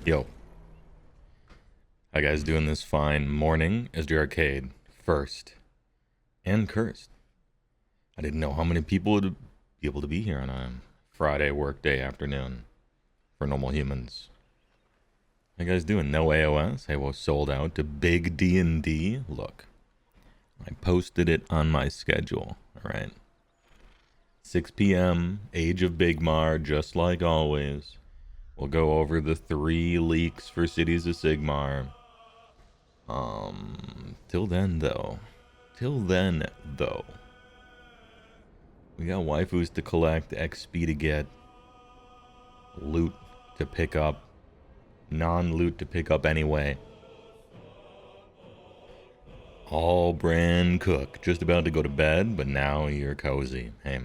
Yo, how you guys doing this fine morning? SD Arcade, first and cursed. I didn't know how many people would be able to be here on a Friday workday afternoon for normal humans. How you guys doing? No AOS? Hey, well, sold out to Big D&D? Look, I posted it on my schedule, alright? 6 p.m., Age of Bigmar, just like always. We'll go over the 3 leaks for Cities of Sigmar. Till then, though. We got waifus to collect, XP to get, loot to pick up, non-loot to pick up anyway. All brand cook. Just about to go to bed, but now you're cozy. Hey.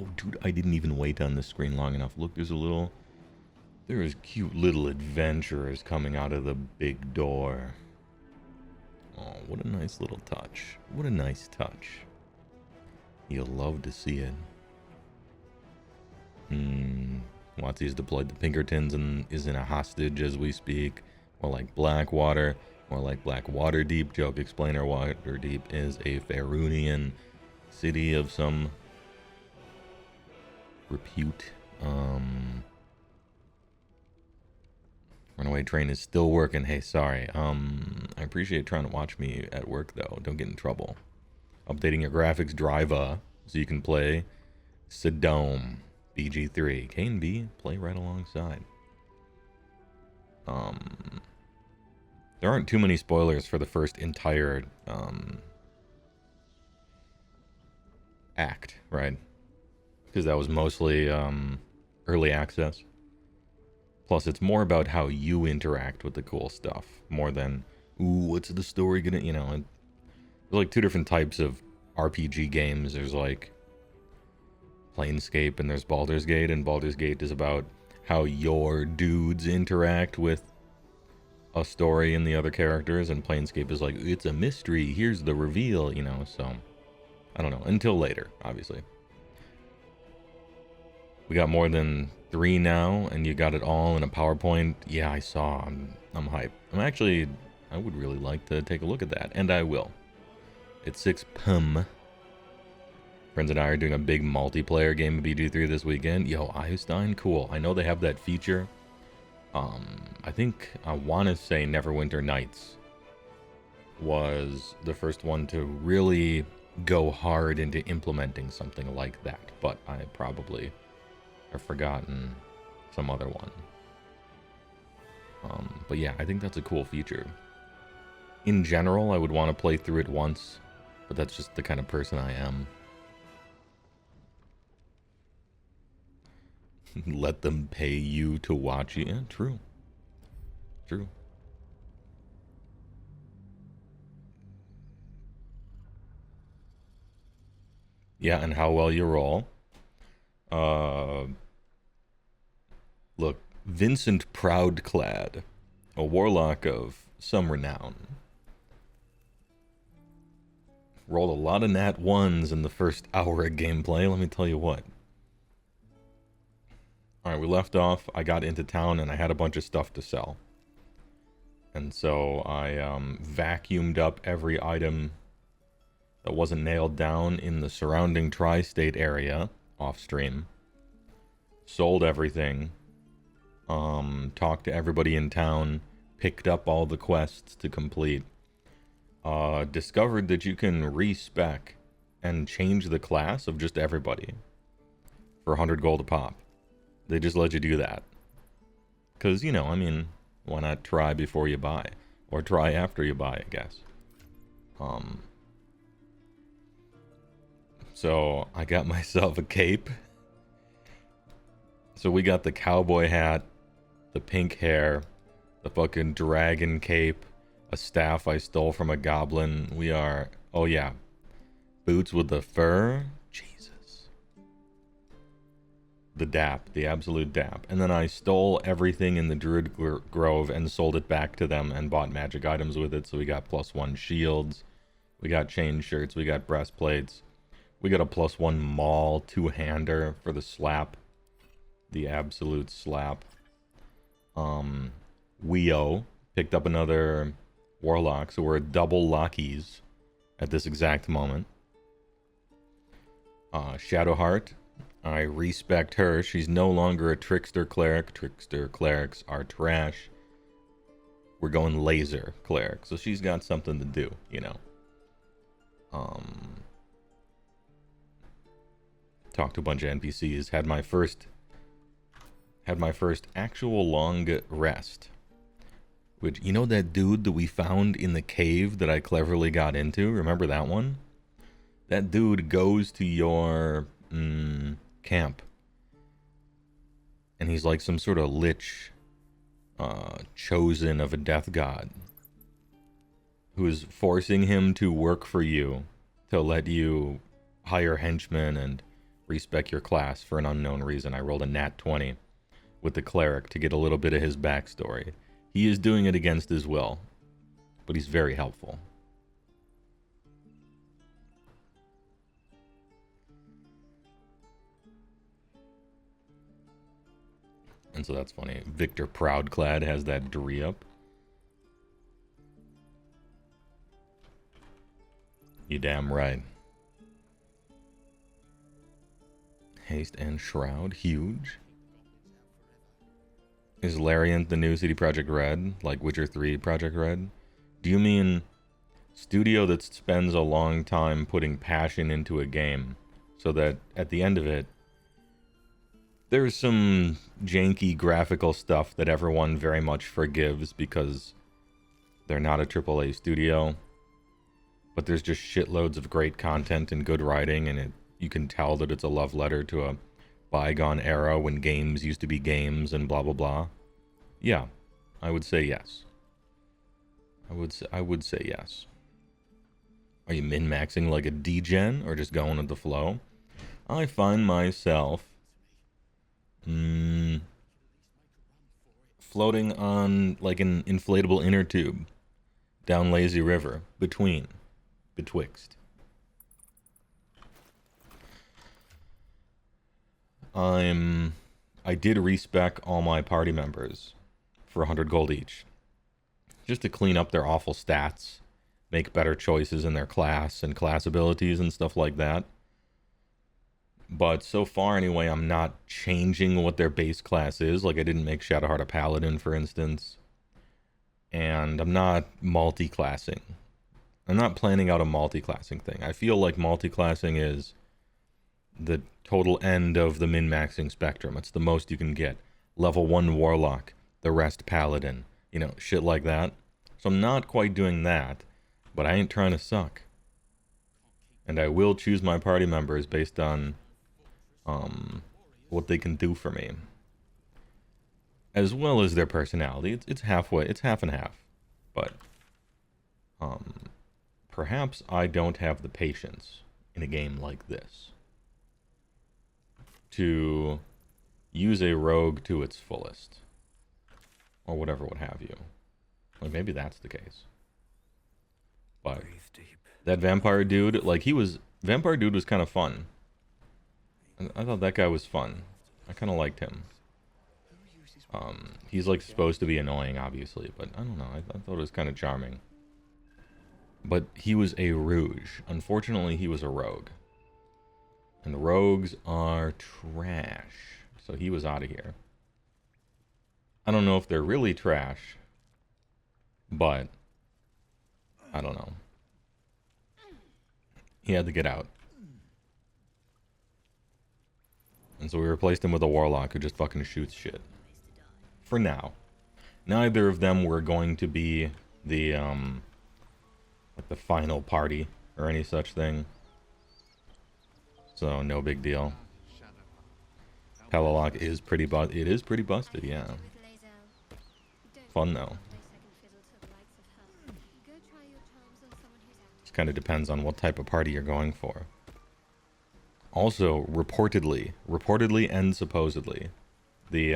Oh, dude, I didn't even wait on the screen long enough. Look, there's cute little adventurers coming out of the big door. Oh, what a nice little touch. What a nice touch. You'll love to see it. Watsy's deployed the Pinkertons and is in a hostage as we speak. More like Blackwater. More like Blackwater Deep. Joke explainer, Waterdeep is a Faerunian city of some repute. Runaway train is still working. Hey, sorry. I appreciate trying to watch me at work, though. Don't get in trouble. Updating your graphics driver so you can play Sodome BG3. K and B play right alongside. There aren't too many spoilers for the first entire act, right? Because that was mostly early access. Plus, it's more about how you interact with the cool stuff, more than, ooh, what's the story gonna, there's like 2 different types of RPG games. There's like Planescape and there's Baldur's Gate, and Baldur's Gate is about how your dudes interact with a story and the other characters, and Planescape is like, it's a mystery, here's the reveal, so, I don't know, until later, obviously. We got more than 3 now, and you got it all in a PowerPoint. Yeah, I saw. I'm hyped. I would really like to take a look at that, and I will. It's 6 p.m. Friends and I are doing a big multiplayer game of BG3 this weekend. Yo, Eilstein, cool. I know they have that feature. I want to say Neverwinter Nights was the first one to really go hard into implementing something like that, but I probably have forgotten some other one. But yeah, I think that's a cool feature. In general, I would want to play through it once, but that's just the kind of person I am. Let them pay you to watch it. Yeah, true. True. Yeah, and how well you roll. Look, Vincent Proudclad, a warlock of some renown, rolled a lot of nat 1s in the first hour of gameplay, let me tell you what. Alright, we left off, I got into town and I had a bunch of stuff to sell. And so I vacuumed up every item that wasn't nailed down in the surrounding tri-state area, off stream. Sold everything. Talked to everybody in town. Picked up all the quests to complete. Discovered that you can respec and change the class of just everybody for 100 gold a pop. They just let you do that. Because, why not try before you buy? Or try after you buy, I guess. So I got myself a cape. So we got the cowboy hat, the pink hair, the fucking dragon cape, a staff I stole from a goblin. We are, oh yeah, boots with the fur. Jesus. The dap, the absolute dap. And then I stole everything in the Druid Grove and sold it back to them and bought magic items with it. So we got +1 shields, we got chain shirts, we got breastplates. We got a +1 maul 2-hander for the slap. The absolute slap. Weo picked up another warlock, so we're double Lockies at this exact moment. Shadowheart, I respect her. She's no longer a trickster cleric. Trickster clerics are trash. We're going laser cleric, so she's got something to do, you know. Talked to a bunch of NPCs. Had my first actual long rest. Which, you know that dude that we found in the cave that I cleverly got into? Remember that one? That dude goes to your camp. And he's like some sort of lich chosen of a death god. Who is forcing him to work for you. To let you hire henchmen and respec your class for an unknown reason. I rolled a nat 20 with the cleric to get a little bit of his backstory. He is doing it against his will, but he's very helpful. And so that's funny. Victor Proudclad has that Dree up. You damn right. Haste and Shroud, huge. Is Larian the new CD Projekt Red, like Witcher 3 Project Red? Do you mean studio that spends a long time putting passion into a game so that at the end of it, there's some janky graphical stuff that everyone very much forgives because they're not a AAA studio, but there's just shitloads of great content and good writing, and you can tell that it's a love letter to a bygone era when games used to be games and blah blah blah. Yeah, I would say yes. I would say yes. Are you min-maxing like a degen or just going with the flow? I find myself floating on like an inflatable inner tube down lazy river betwixt. I did respec all my party members for 100 gold each, just to clean up their awful stats, make better choices in their class and class abilities and stuff like that. But so far anyway, I'm not changing what their base class is. Like I didn't make Shadowheart a paladin, for instance. And I'm not multi-classing. I'm not planning out a multi-classing thing. I feel like multi-classing is the total end of the min-maxing spectrum. It's the most you can get. Level 1 Warlock, the rest Paladin, you know, shit like that. So I'm not quite doing that, but I ain't trying to suck. And I will choose my party members based on what they can do for me, as well as their personality. It's halfway. It's half and half, but perhaps I don't have the patience in a game like this to use a rogue to its fullest, or whatever, what have you. Like maybe that's the case. But that vampire dude, like vampire dude was kind of fun. I thought that guy was fun. I kind of liked him. He's like supposed to be annoying, obviously, but I don't know. I thought it was kind of charming. But he was a rouge. Unfortunately, he was a rogue. And rogues are trash. So he was out of here. I don't know if they're really trash, but I don't know. He had to get out. And so we replaced him with a warlock who just fucking shoots shit. For now. Neither of them were going to be the, like the final party or any such thing. So no big deal. Pelalock is pretty it is pretty busted, yeah. Fun though. Just kind of depends on what type of party you're going for. Also, reportedly and supposedly, the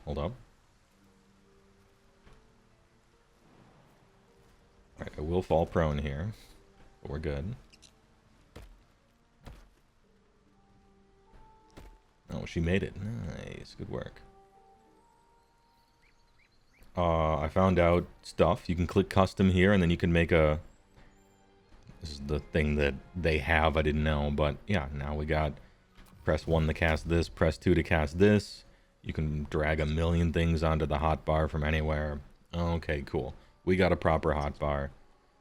hold up. Alright, I will fall prone here, but we're good. Oh she made it. Nice. Good work. I found out stuff. You can click custom here, and then you can make a... This is the thing that they have. I didn't know, but yeah, now we got press 1 to cast this, press 2 to cast this. You can drag a million things onto the hotbar from anywhere. Okay, cool. We got a proper hotbar.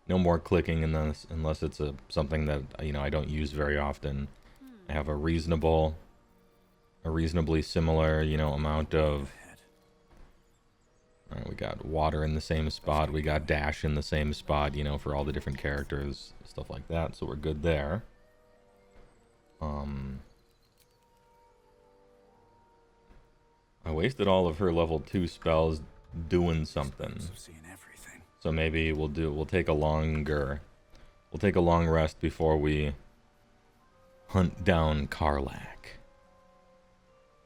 No more clicking in this unless it's something that, you know, I don't use very often. I have a reasonably similar, you know, amount of... Alright, we got water in the same spot. We got dash in the same spot, you know, for all the different characters, stuff like that. So we're good there. I wasted all of her level 2 spells doing something. So maybe we'll take a long rest before we hunt down Karlach.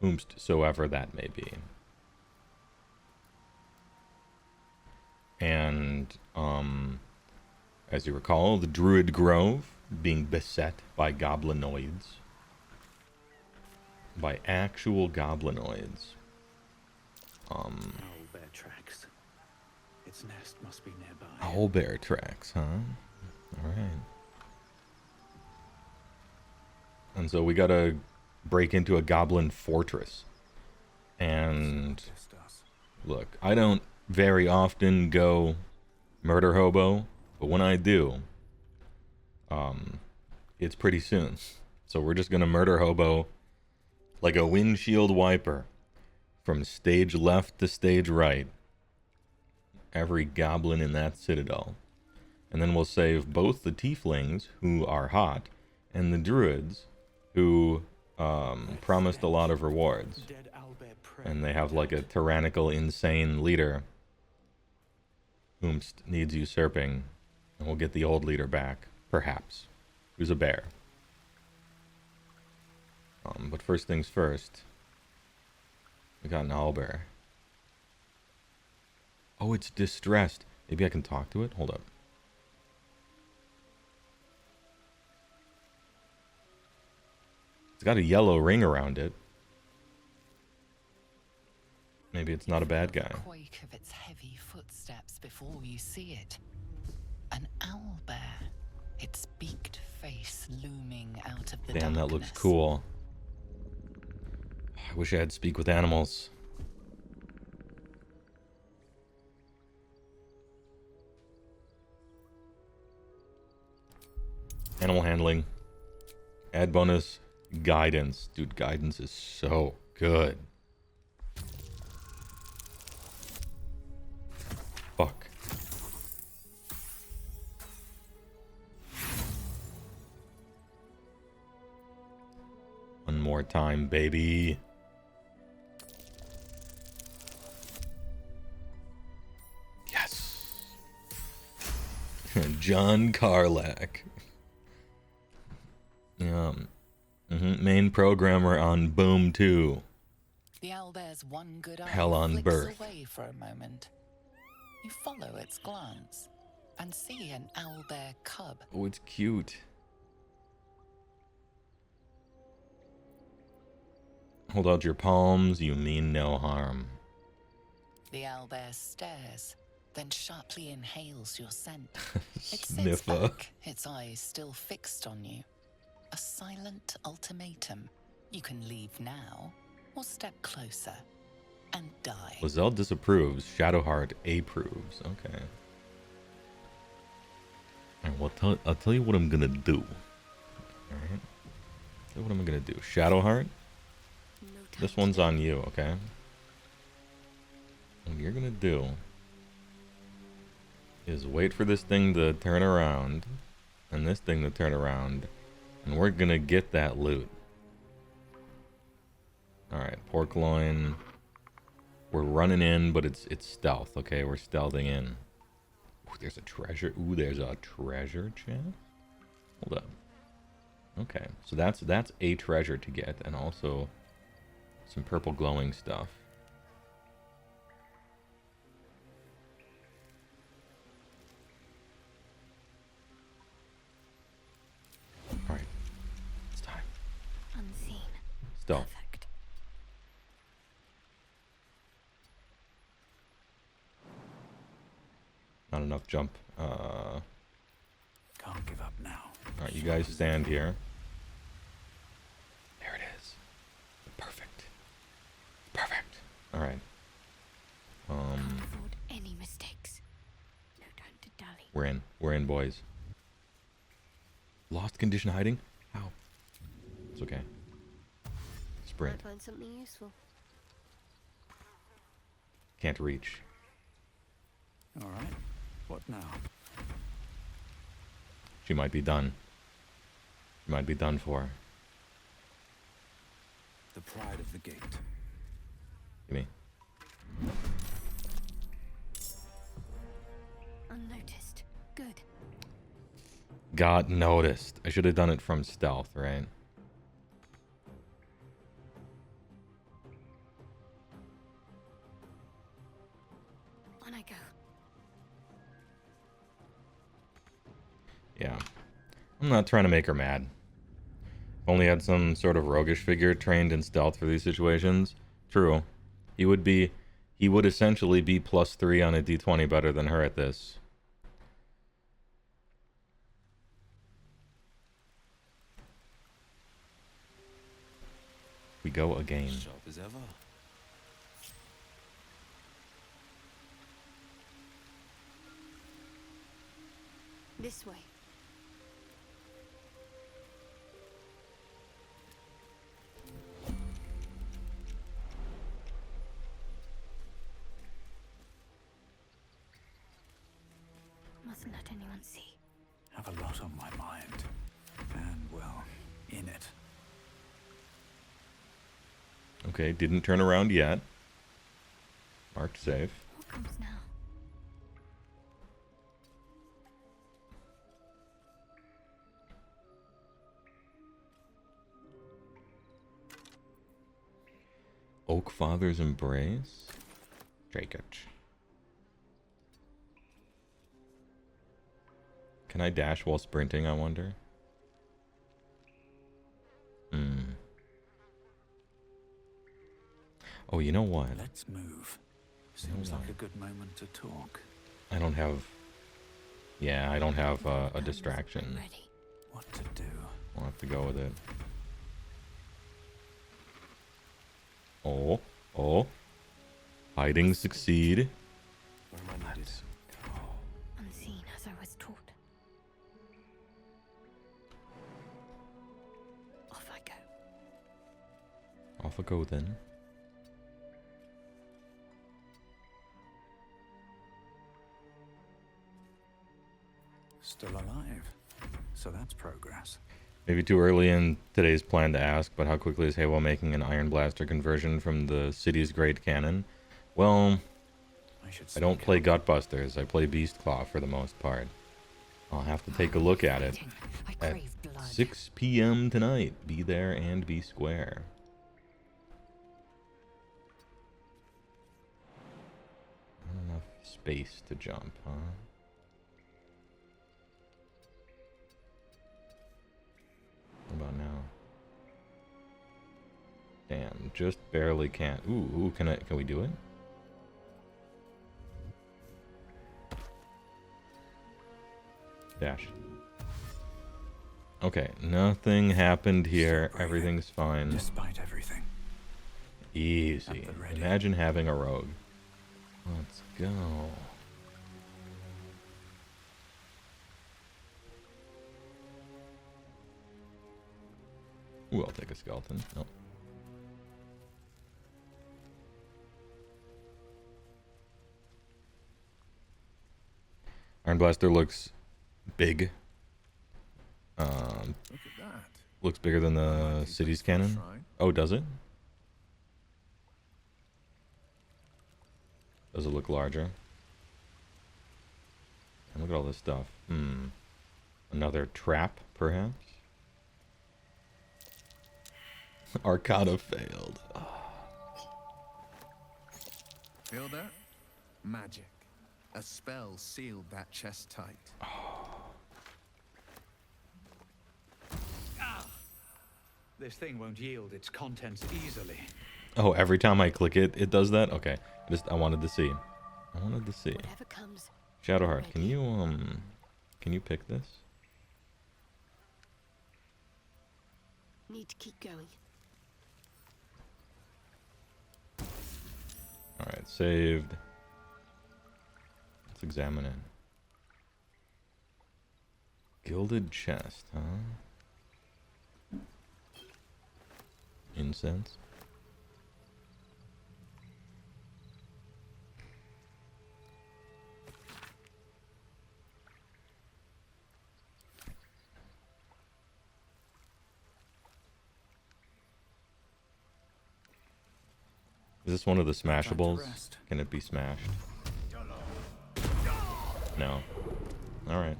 Whomsoever that may be. And, as you recall, the Druid Grove being beset by goblinoids. By actual goblinoids. Owlbear tracks. Its nest must be nearby. Owlbear tracks, huh? Alright. And so we gotta break into a goblin fortress. And look, I don't very often go murder hobo, but when I do, it's pretty soon. So we're just gonna murder hobo like a windshield wiper from stage left to stage right. Every goblin in that citadel. And then we'll save both the tieflings, who are hot, and the druids, who promised a lot of rewards. And they have like a tyrannical, insane leader whom needs usurping. And we'll get the old leader back, perhaps. Who's a bear. But first things first. We got an owlbear. Oh, it's distressed. Maybe I can talk to it? Hold up. It's got a yellow ring around it. Maybe it's not a bad guy. Quake of its heavy footsteps before you see it. An owlbear, its beaked face looming out of the Damn, darkness. that looks cool. I wish I had speak with animals. Animal handling. Add bonus guidance. Dude, guidance is so good. Fuck. One more time, baby. Yes. John Karlach. Main programmer on Boom 2. The owlbear's one good eye Hell on flicks Birth. away for a moment. You follow its glance and see an owlbear cub. Oh, it's cute. Hold out your palms, you mean no harm. The owlbear stares, then sharply inhales your scent. It sits Sniffer. back, its eyes still fixed on you. A silent ultimatum. You can leave now, or step closer, and die. Lizelle disapproves, Shadowheart approves. Okay. Alright, well, I'll tell you what I'm gonna do. Alright. Tell you what I'm gonna do. Shadowheart, this one's on you, okay? What you're gonna do is wait for this thing to turn around, and this thing to turn around, and we're gonna get that loot. Alright, pork loin. We're running in, but it's stealth, okay? We're stealthing in. Ooh, there's a treasure. Ooh, there's a treasure chest? Hold up. Okay, so that's a treasure to get, and also some purple glowing stuff. Alright. It's time. Unseen. Stealth. Perfect. enough jump. Can't give up now. Alright, you guys stand here. There it is. Perfect. Perfect. Alright. Can't afford any mistakes. No time to dally. We're in. We're in, boys. Lost condition hiding? How? It's okay. Sprint. Might find something useful. Can't reach. All right. What now? She might be done. She might be done for. The pride of the gate. Give me. Unnoticed. Good. Got noticed. I should have done it from stealth, right? On I go. Yeah. I'm not trying to make her mad. If only had some sort of roguish figure trained in stealth for these situations. True. He would essentially be +3 on a d20 better than her at this. We go again. Sharp as ever. This way. Mustn't let anyone see. Have a lot on my mind. And, well, in it. Okay, didn't turn around yet. Marked safe. What comes now? Oak Father's Embrace? Jacob. Can I dash while sprinting, I wonder? Oh, you know what? Let's move. Seems like a good moment to talk. I don't have... Yeah, I don't have a distraction. Ready. What to do? I'll have to go with it. Oh. Hiding succeed. Where am I needed? Unseen as I was taught. Off I go. Off I go then. Still alive. So that's progress. Maybe too early in today's plan to ask, but how quickly is Halo making an Iron Blaster conversion from the city's great cannon? Well, I don't play Gutbusters. I play Beast Claw for the most part. I'll have to take a look at it I at crave blood. 6 p.m. tonight. Be there and be square. Not enough space to jump, huh? What about now? Damn, just barely can't. Ooh, can we do it? Dash. Okay, nothing happened here. Still breathing, Everything's fine. Despite everything. Easy. At the ready. Imagine having a rogue. Let's go. Ooh, I'll take a skeleton. Nope. Iron Blaster looks big. Look at that. Looks bigger than the Mighty city's faithful cannon. shrine. Oh, does it? Does it look larger? And look at all this stuff. Another trap, perhaps? Arcana failed. Feel that? Magic. A spell sealed that chest tight. This thing won't yield its contents easily. Oh, every time I click it, it does that? Okay. I wanted to see. I wanted to see. Whatever comes, Shadowheart, can you pick this? Need to keep going. Alright, saved. Let's examine it. Gilded chest, huh? Incense. Is this one of the smashables? rest. Can it be smashed? No. Alright.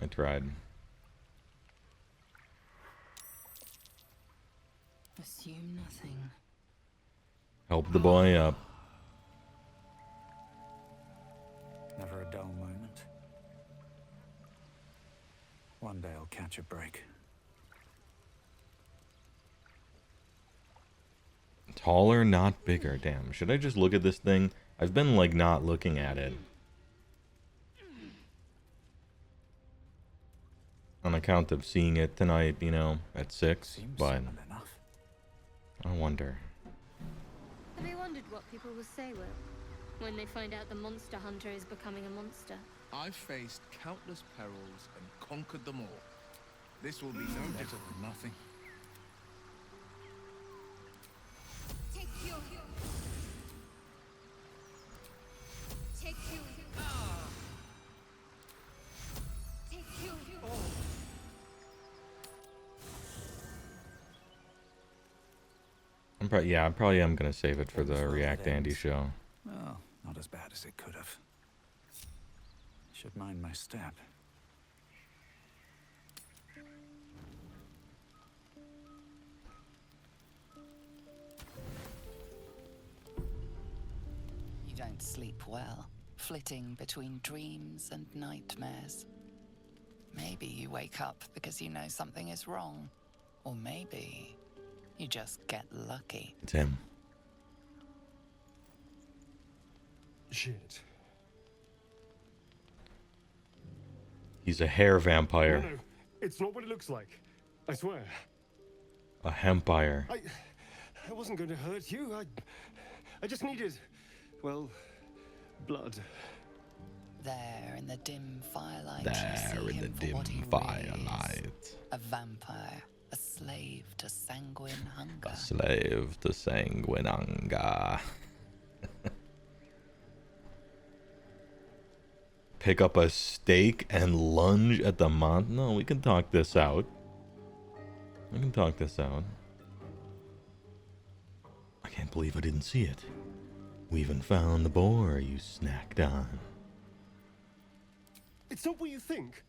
I tried. Assume nothing. Help the boy up. Never a dull moment. One day I'll catch a break. Taller, not bigger. Damn. Should I just look at this thing? I've been, like, not looking at it. On account of seeing it tonight, you know, at 6. Seems But simple enough. I wonder. Have you wondered what people will say, Will, when they find out the monster hunter is becoming a monster? I've faced countless perils and conquered them all. This will be no Better different. than nothing. Take you. Take you. Take you. I probably am gonna save it for the React Andy show. Well, not as bad as it could have. Should mind my step. You don't sleep well, flitting between dreams and nightmares. Maybe you wake up because you know something is wrong. Or maybe you just get lucky. It's him. Shit. He's a hair vampire. No, it's not what it looks like. I swear. A hempire. I wasn't going to hurt you. I just needed, well, blood. There in the dim firelight, There you see in the him for dim what he really is. firelight. A vampire, a slave to sanguine hunger. A slave to sanguine hunger. Pick up a stake and lunge at the No, we can talk this out. We can talk this out. I can't believe I didn't see it. We even found the boar you snacked on. It's not what you think.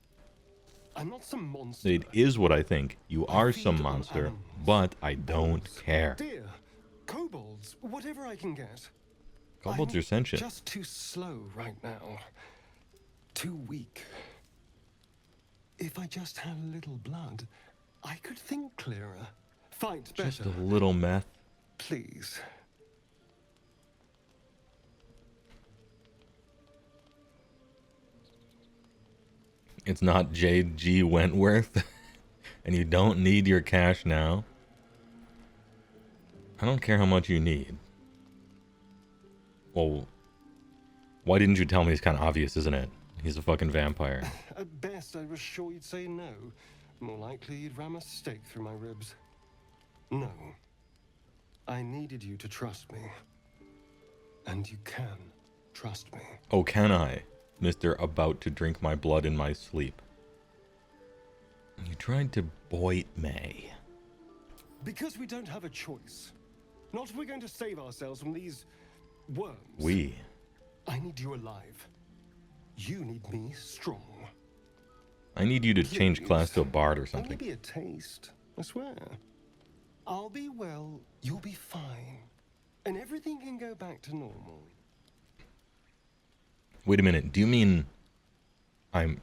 I'm not some monster. It is what I think. You are feed some on monster, animals. but I don't care. Deer, kobolds, whatever I can get. Kobolds I'm are sentient. just too slow right now. Too weak. If I just had a little blood, I could think clearer. Fight better. Just a little meth. Please. It's not J.G. Wentworth, and you don't need your cash now. I don't care how much you need. Well, why didn't you tell me? It's kind of obvious, isn't it? He's a fucking vampire. At best, I was sure you'd say no. More likely, you'd ram a stake through my ribs. No. I needed you to trust me. And you can trust me. Oh, can I? Mr. About to drink my blood in my sleep. You tried to boit me. Because we don't have a choice. Not if we're going to save ourselves from these worms. We. I need you alive. You need me strong. I need you to change class to a bard or Only something. be a taste, I swear. I'll be well, you'll be fine. And everything can go back to normal. Wait a minute. Do you mean I'm...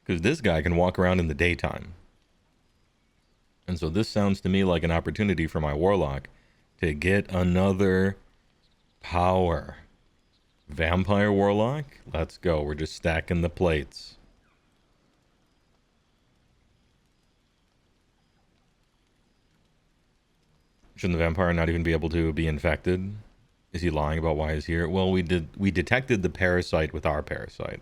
Because this guy can walk around in the daytime. And so this sounds to me like an opportunity for my warlock to get another power. Vampire Warlock? Let's go. We're just stacking the plates. Shouldn't the vampire not even be able to be infected? Is he lying about why he's here? Well, we detected the parasite with our parasite.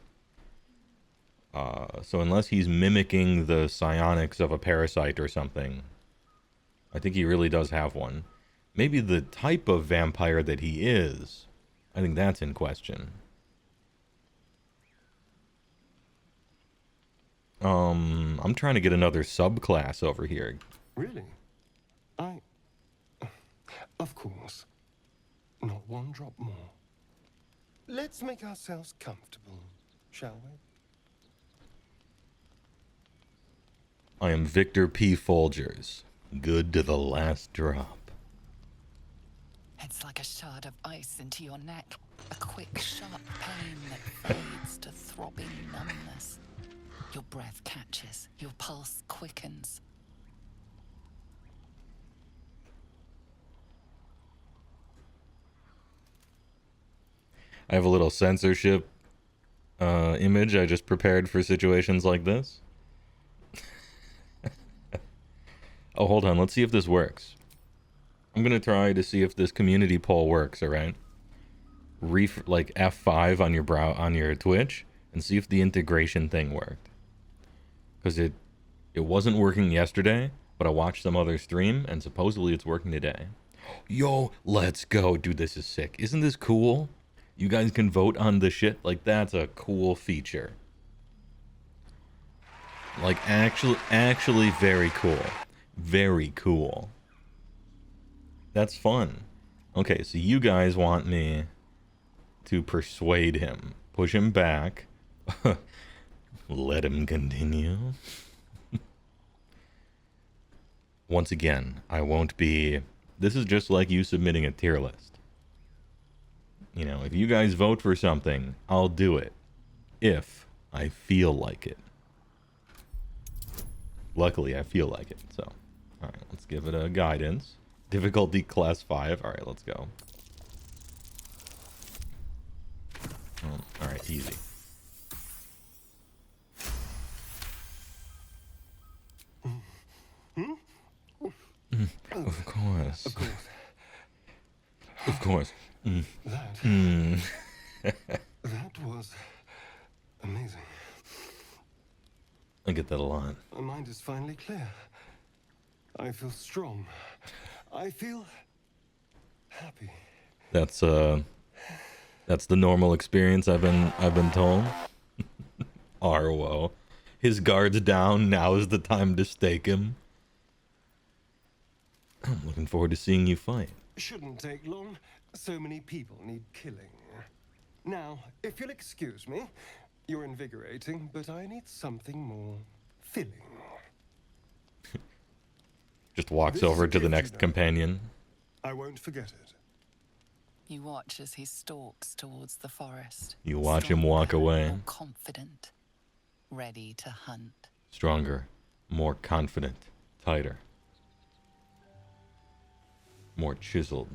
So unless he's mimicking the psionics of a parasite or something, I think he really does have one. Maybe the type of vampire that he is, I think that's in question. I'm trying to get another subclass over here. Really? Of course. Not one drop more. Let's make ourselves comfortable, shall we? I am Victor P. Folgers. Good to the last drop. It's like a shard of ice into your neck. A quick, sharp pain that fades to throbbing numbness. Your breath catches, your pulse quickens. I have a little censorship image I just prepared for situations like this. Oh, hold on. Let's see if this works. I'm going to try to see if this community poll works, all right? Like F5 on your Twitch and see if the integration thing worked. Because it wasn't working yesterday, but I watched some other stream and supposedly it's working today. Yo, let's go. Dude, this is sick. Isn't this cool? You guys can vote on the shit. Like, that's a cool feature. Like, actually very cool. Very cool. That's fun. Okay, so you guys want me to persuade him. Push him back. Let him continue. Once again, I won't be... This is just like you submitting a tier list. You know, if you guys vote for something, I'll do it. If I feel like it. Luckily, I feel like it, so. Alright, let's give it a guidance. Difficulty class 5. Alright, let's go. Alright, easy. Of course. Of course. Of course. That was amazing. I get that a lot. My mind is finally clear. I feel strong. I feel happy. That's the normal experience I've been told. Arwo. His guard's down, now is the time to stake him. I'm looking forward to seeing you fight. Shouldn't take long. So many people need killing. Now, if you'll excuse me, you're invigorating, but I need something more filling. Just walks This over to the gift, next you know. companion. I won't forget it. You watch as he stalks towards the forest. You watch him walk Stronger, away. more confident, ready to hunt. Stronger, more confident, tighter. More chiseled.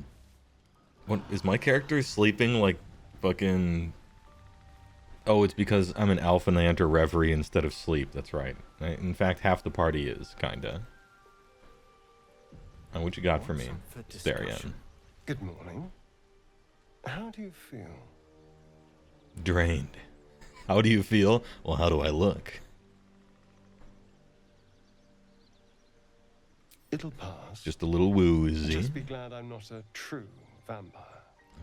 What is my character sleeping like fucking... Oh, it's because I'm an alpha and I enter reverie instead of sleep. That's right. In fact, half the party is, kinda. And what you got for me, Starion? Good morning. How do you feel? Drained. How do you feel? Well, how do I look? It'll pass. Just a little woozy. Just be glad I'm not a true vampire.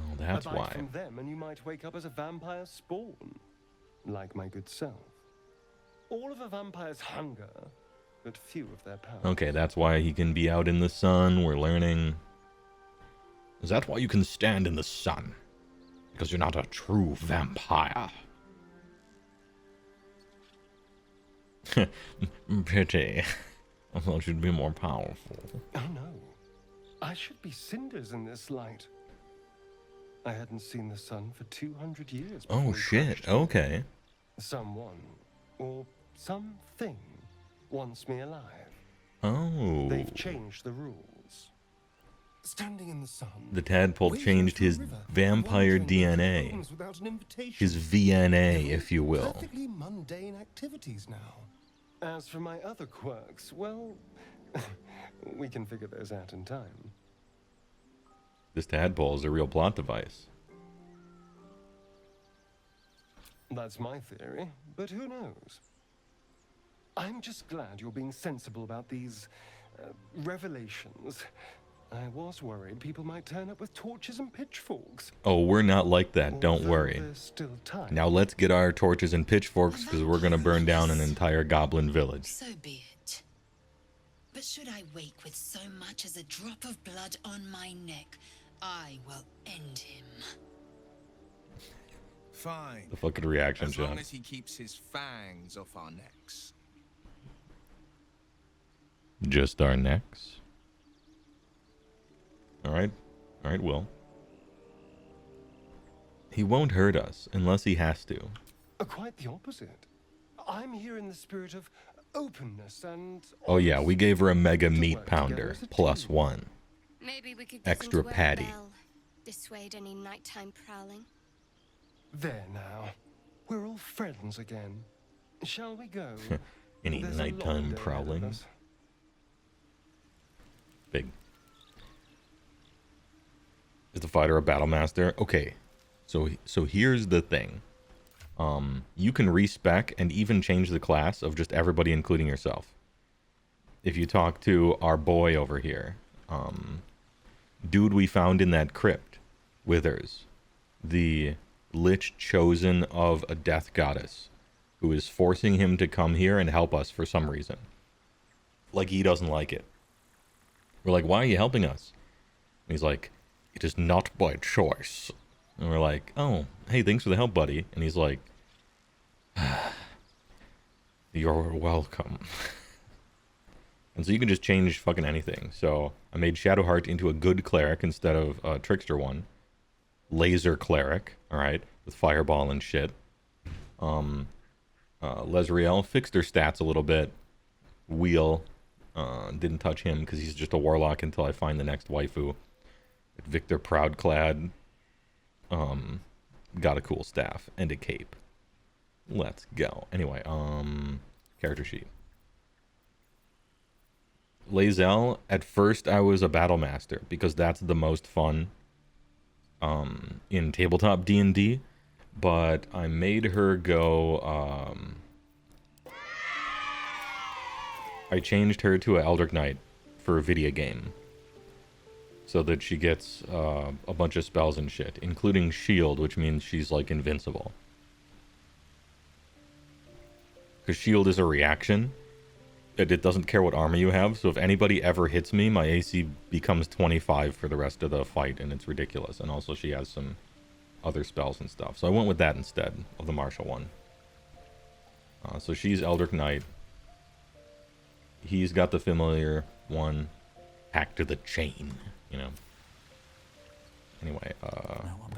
Oh, that's a bite why. from them and you might wake up as a vampire spawn. Like my good self. All of a vampire's hunger, but few of their power. Okay, that's why he can be out in the sun. We're learning. Is that why you can stand in the sun? Because you're not a true vampire. Pity. I thought you'd be more powerful. Oh no. I should be cinders in this light. I hadn't seen the sun for 200 years. Oh before it shit, crashed. okay. Someone, or something, wants me alive. Oh. They've changed the rules. standing in the sun. The tadpole wading changed through a his river, vampire wandering through DNA. homes without an invitation. His VNA, They're if you will. Perfectly mundane activities now. As for my other quirks, well, we can figure those out in time. This tadpole is a real plot device. That's my theory, but who knows? I'm just glad you're being sensible about these revelations. I was worried people might turn up with torches and pitchforks. Oh, we're not like that, don't Although worry. there's still time. Now let's get our torches and pitchforks, because we're gonna burn down an entire goblin village. So be it. But should I wake with so much as a drop of blood on my neck, I will end him. Fine. The fucking reaction As long shot. as he keeps his fangs off our necks. Just our necks. Alright, Will. He won't hurt us unless he has to. Quite the opposite. I'm here in the spirit of openness and... Oh yeah, we gave her a mega To meat work together pounder, as a plus team. 1. Maybe we could Extra patty. Dissuade any nighttime prowling. There now. We're all friends again. Shall we go? Any There's a long nighttime day ahead of prowling? us. Big. Is the fighter a battle master? Okay, so here's the thing. You can respec and even change the class of just everybody, including yourself. If you talk to our boy over here, dude we found in that crypt, Withers, the lich chosen of a death goddess, who is forcing him to come here and help us for some reason. Like, he doesn't like it. We're like, why are you helping us? And he's like, it is not by choice. And we're like, oh, hey, thanks for the help, buddy. And he's like, you're welcome. And so you can just change fucking anything. So I made Shadowheart into a good cleric instead of a trickster one. Laser cleric, alright, with fireball and shit. Lesriel fixed her stats a little bit. Wheel, didn't touch him because he's just a warlock until I find the next waifu. Victor Proudclad, got a cool staff and a cape. Let's go. Anyway, character sheet. Lae'zel, at first I was a battle master because that's the most fun in tabletop D&D, but I made her go I changed her to an Eldritch Knight for a video game so that she gets a bunch of spells and shit, including shield, which means she's like invincible. Because shield is a reaction. It doesn't care what armor you have, so if anybody ever hits me, my AC becomes 25 for the rest of the fight, and it's ridiculous. And also she has some other spells and stuff. So I went with that instead of the martial one. So she's Eldritch Knight. He's got the familiar one, hacked to the chain, you know. Anyway,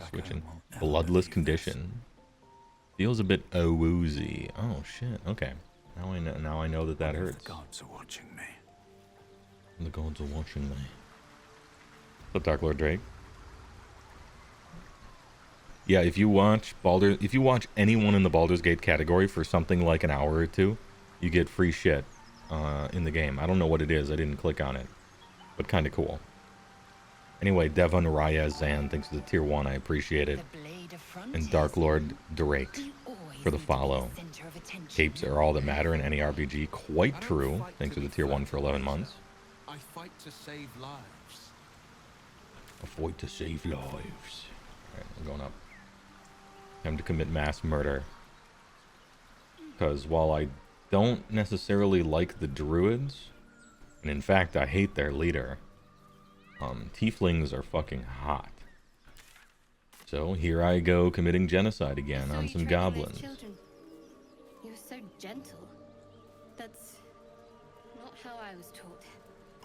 switching. Bloodless Condition. Feels a bit woozy. Oh shit, okay. Now I know that hurts. The gods are watching me. The gods are watching me. The Dark Lord Drake. Yeah, if you watch anyone in the Baldur's Gate category for something like an hour or two, you get free shit in the game. I don't know what it is. I didn't click on it, but kind of cool. Anyway, Devon Raya Zan, thanks for the tier 1. I appreciate it. And Dark Lord Drake for the follow. Capes are all that matter in any RPG. Quite true. Thanks for the tier 1 for 11 months. I fight to save lives. A fight to save lives. Alright, we're going up. Time to commit mass murder. Because while I don't necessarily like the druids, and in fact I hate their leader, tieflings are fucking hot. So here I go committing genocide again on some goblins. Children. You're so gentle. That's not how I was taught.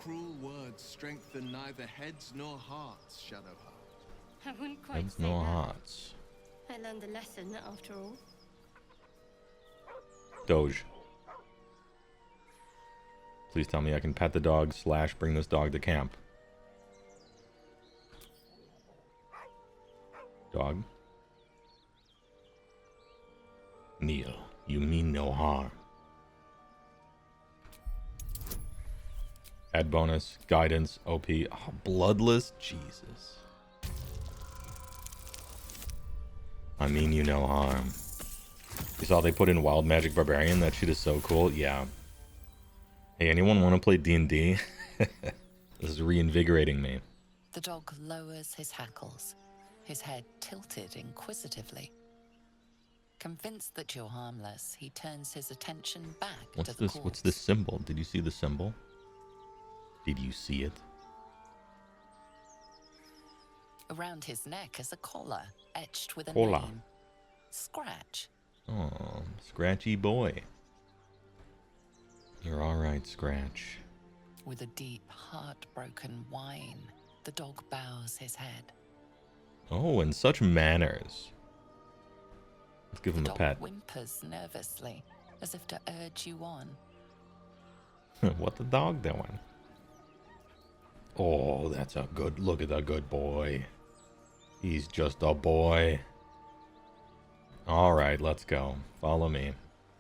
Cruel words strengthen neither heads nor hearts, Shadowheart. I wouldn't quite Heads say no that. hearts. I learned a lesson after all. Doge. Please tell me I can pet the dog / bring this dog to camp. Dog. Neil, you mean no harm. Add bonus, guidance, OP. Oh, bloodless? Jesus. I mean you no harm. You saw they put in Wild Magic Barbarian? That shit is so cool. Yeah. Hey, anyone want to play D&D? This is reinvigorating me. The dog lowers his hackles, his head tilted inquisitively. Convinced that you're harmless, he turns his attention back What's to the this? corpse. What's this symbol? Did you see the symbol? Did you see it? Around his neck is a collar, etched with a Collar. name. Scratch. Oh, Scratchy boy. You're alright, Scratch. With a deep, heartbroken whine, the dog bows his head. Oh, and such manners. Let's give The him a dog pet. whimpers nervously, as if to urge you on. What the dog doing? Oh, that's a good... Look at the good boy. He's just a boy. Alright, let's go. Follow me.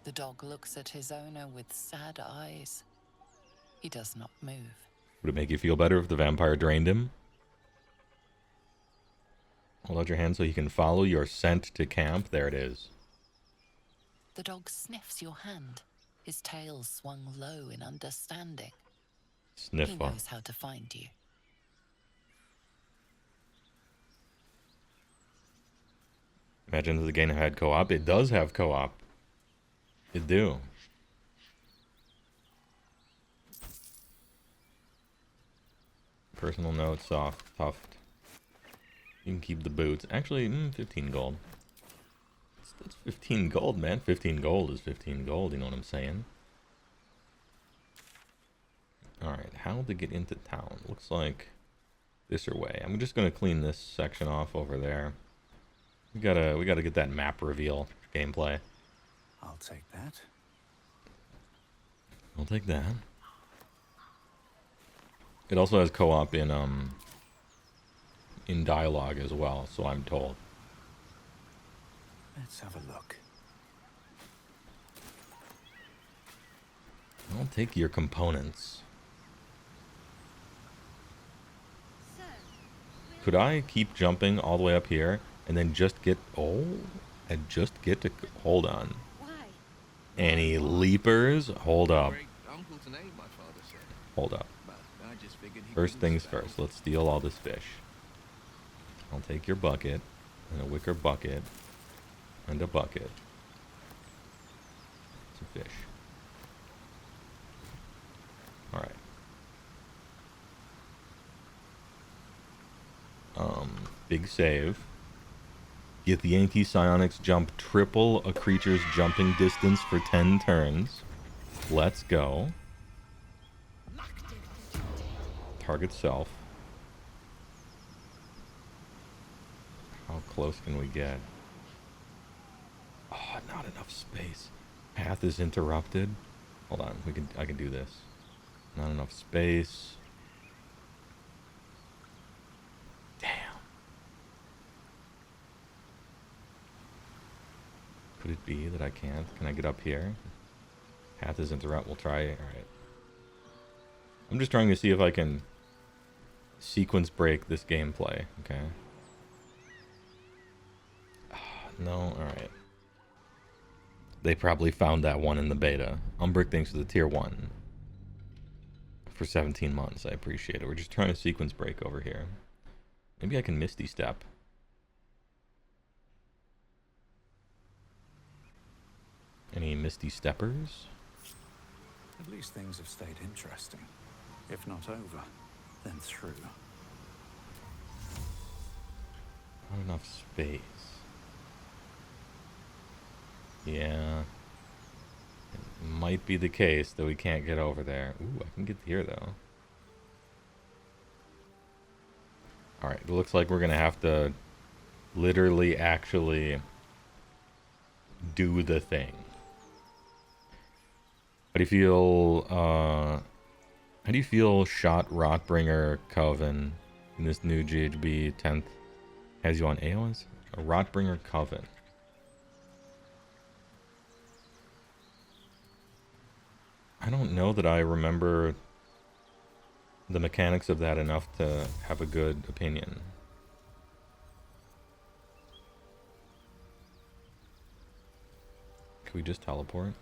The dog looks at his owner with sad eyes. He does not move. Would it make you feel better if the vampire drained him? Hold out your hand so he can follow your scent to camp. There it is. The dog sniffs your hand, his tail swung low in understanding. He Sniffer. knows how to find you. Imagine if the game had co-op. It does have co-op. It do. Personal note, soft, tuft. You can keep the boots. Actually, 15 gold. That's 15 gold, man. 15 gold is 15 gold, you know what I'm saying? Alright, how to get into town? Looks like this or way. I'm just gonna clean this section off over there. We gotta get that map reveal gameplay. I'll take that. I'll take that. It also has co-op in dialogue as well, so I'm told. Let's have a look. I'll take your components. So, Could I keep jumping all the way up here and then just get... Oh, I just get to... Hold on. why? Any leapers? Hold up. Great uncle to name, my father said. Hold up. But I just figured he First couldn't things spell. first. Let's steal all this fish. I'll take your bucket and a wicker bucket and a bucket. It's a fish. Alright. Big save. Get the Yankee Psionics jump triple a creature's jumping distance for 10 turns. Let's go. Target self. How close can we get? Oh, not enough space. Path is interrupted. Hold on, I can do this. Not enough space. Damn. Could it be that I can't? Can I get up here? Path is interrupted. We'll try. Alright. I'm just trying to see if I can sequence break this gameplay, okay? No? Alright. They probably found that one in the beta. Umbrick, thanks for the tier 1. For 17 months, I appreciate it. We're just trying to sequence break over here. Maybe I can Misty Step. Any Misty Steppers? At least things have stayed interesting. If not over, then through. Not enough space. Yeah. It might be the case that we can't get over there. Ooh, I can get here though. Alright, it looks like we're gonna have to literally actually do the thing. How do you feel, how do you feel Shot Rockbringer Coven in this new GHB 10th has you on AOS? A Rotbringer Coven. I don't know that I remember the mechanics of that enough to have a good opinion. Can we just teleport?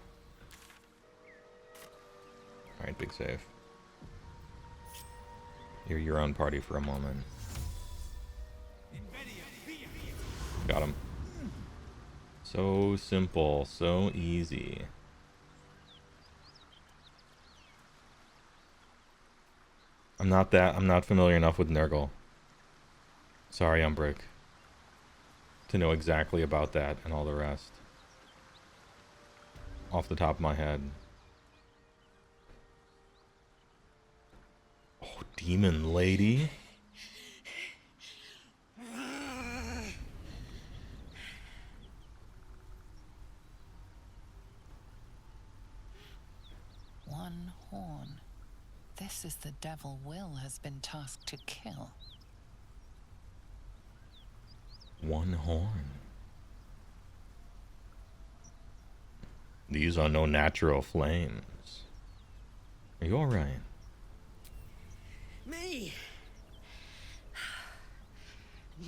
Alright, big save. You're your own party for a moment. Got him. So simple, so easy. I'm not familiar enough with Nurgle. Sorry, Umbrick. To know exactly about that and all the rest. Off the top of my head. Oh, Demon Lady? One horn. This is the devil Will has been tasked to kill. One horn. These are no natural flames. Are you alright? Me?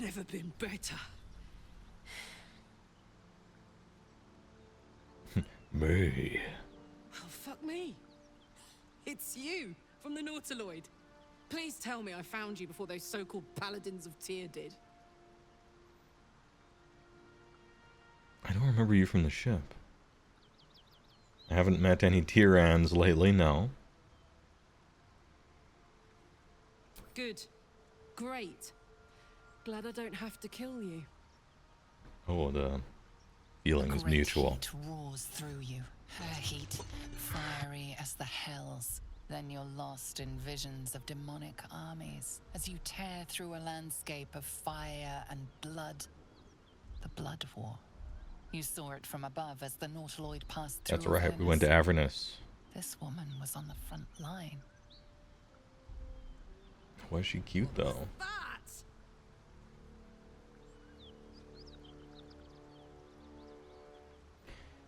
Never been better. Me. Oh, fuck me. It's you, from the Nautiloid. Please tell me I found you before those so-called Paladins of Tyr did. I don't remember you from the ship. I haven't met any Tyrans lately, no. Good. Great. Glad I don't have to kill you. Oh, the feeling is Great mutual. heat roars through you, her heat fiery as the hells. Then you're lost in visions of demonic armies as you tear through a landscape of fire and blood. The Blood War. You saw it from above as the Nautiloid passed through. That's right, we went to Avernus. This woman was on the front line. Was she cute, though? That!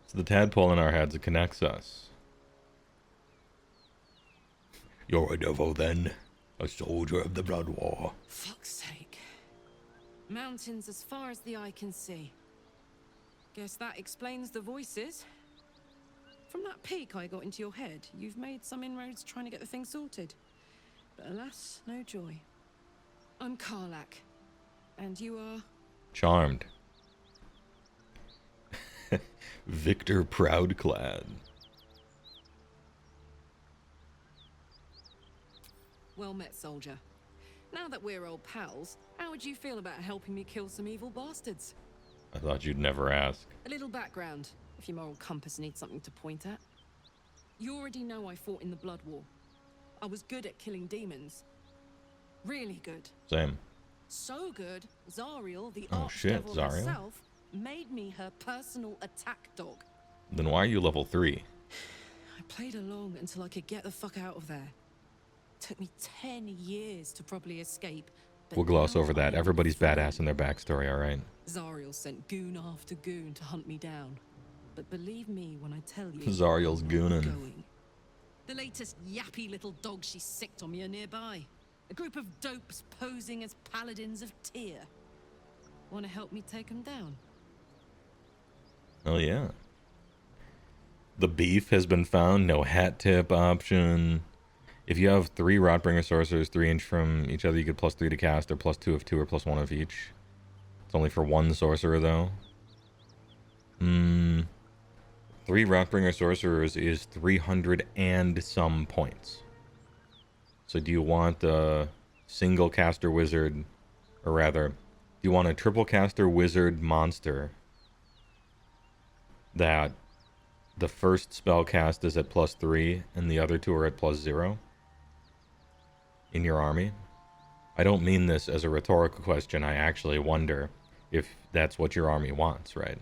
It's the tadpole in our heads that connects us. You're a devil, then. A soldier of the Blood War. Fuck's sake. Mountains as far as the eye can see. Guess that explains the voices. From that peek I got into your head, you've made some inroads trying to get the thing sorted. But alas, no joy. I'm Karlach. And you are? Charmed. Victor Proudclad. Well met, soldier. Now that we're old pals, how would you feel about helping me kill some evil bastards? I thought you'd never ask. A little background, if your moral compass needs something to point at. You already know I fought in the Blood War. I was good at killing demons. Really good. Same. So good, Zariel, the Oh shit, archdevil Zariel? herself, made me her personal attack dog. Then why are you level 3? I played along until I could get the fuck out of there. Took me 10 years to properly escape. but We'll gloss now over that. I am Everybody's free. badass in their backstory, alright? Zariel sent goon after goon to hunt me down. But believe me when I tell you, Zariel's I'm goonin'. going. The latest yappy little dogs she sicked on me are nearby. A group of dopes posing as paladins of Tyr. Want to help me take them down? Oh yeah. The beef has been found. No hat tip option. If you have 3 Rotbringer sorcerers, 3 inch from each other, you get +3 to cast, or +2 of 2, or +1 of each. It's only for 1 sorcerer, though. 3 Rotbringer sorcerers is 300 and some points. So do you want a single caster wizard, or rather, do you want a triple caster wizard monster that the first spell cast is at +3 and the other 2 are at +0 in your army? I don't mean this as a rhetorical question. I actually wonder if that's what your army wants, right?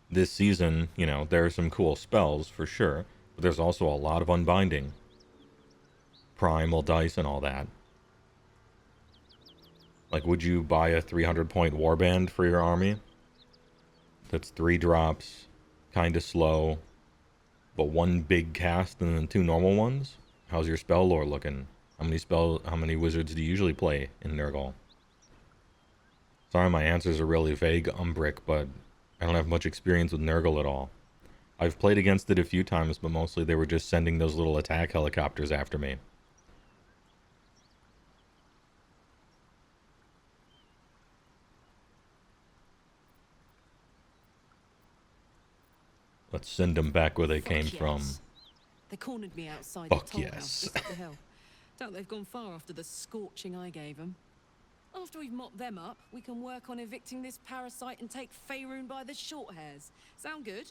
This season, you know, there are some cool spells for sure, but there's also a lot of unbinding, primal dice and all that. Like, would you buy a 300-point warband for your army? That's 3 drops, kind of slow, but 1 big cast and then 2 normal ones? How's your spell lore looking? How many wizards do you usually play in Nurgle? Sorry, my answers are really vague, Umbrick, but I don't have much experience with Nurgle at all. I've played against it a few times, but mostly they were just sending those little attack helicopters after me. Let's send them back where they came from. They cornered me outside Fuck the toll yes. house just up the hill. Doubt they've gone far after the scorching I gave them. After we've mopped them up, we can work on evicting this parasite and take Faerun by the short hairs. Sound good?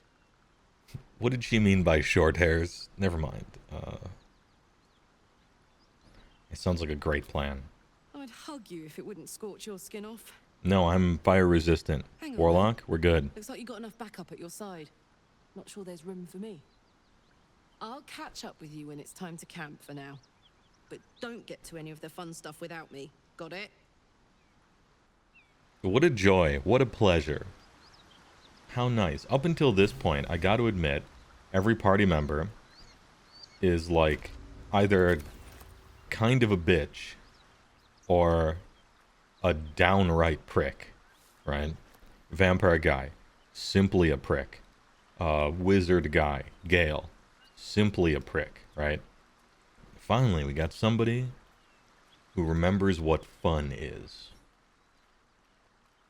What did she mean by short hairs? Never mind. It sounds like a great plan. I'd hug you if it wouldn't scorch your skin off. No, I'm fire resistant. Hang on. Warlock, we're good. Looks like you got enough backup at your side. Not sure there's room for me. I'll catch up with you when it's time to camp for now. But don't get to any of the fun stuff without me. Got it? What a joy. What a pleasure. How nice. Up until this point, I got to admit, every party member is like either kind of a bitch or a downright prick, right? Vampire guy, simply a prick. Wizard guy, Gale, simply a prick, right? Finally, we got somebody who remembers what fun is.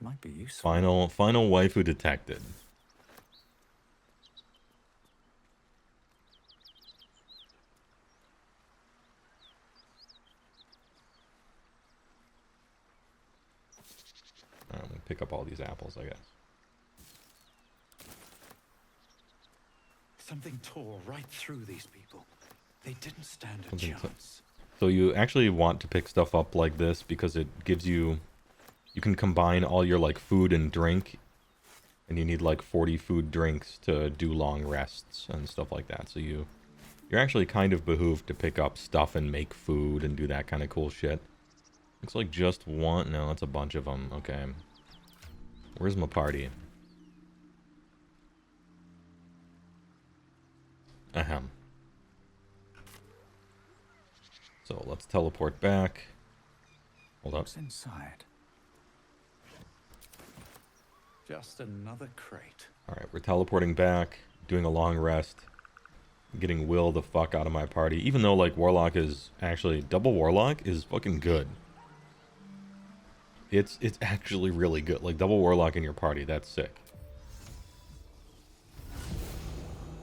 Might be useful. Final waifu detected. I'm gonna pick up all these apples, I guess. Something tore right through these people. They didn't stand a Something chance. So you actually want to pick stuff up like this because it gives you... You can combine all your, like, food and drink. And you need, like, 40 food drinks to do long rests and stuff like that. So you're actually kind of behooved to pick up stuff and make food and do that kind of cool shit. Looks like just one... No, that's a bunch of them. Okay. Where's my party? Ahem. So let's teleport back. Hold up. What's inside? Just another crate. Alright, we're teleporting back, doing a long rest, getting Will the fuck out of my party. Even though, like, Warlock is actually... Double Warlock is fucking good. It's actually really good. Like, double Warlock in your party, that's sick.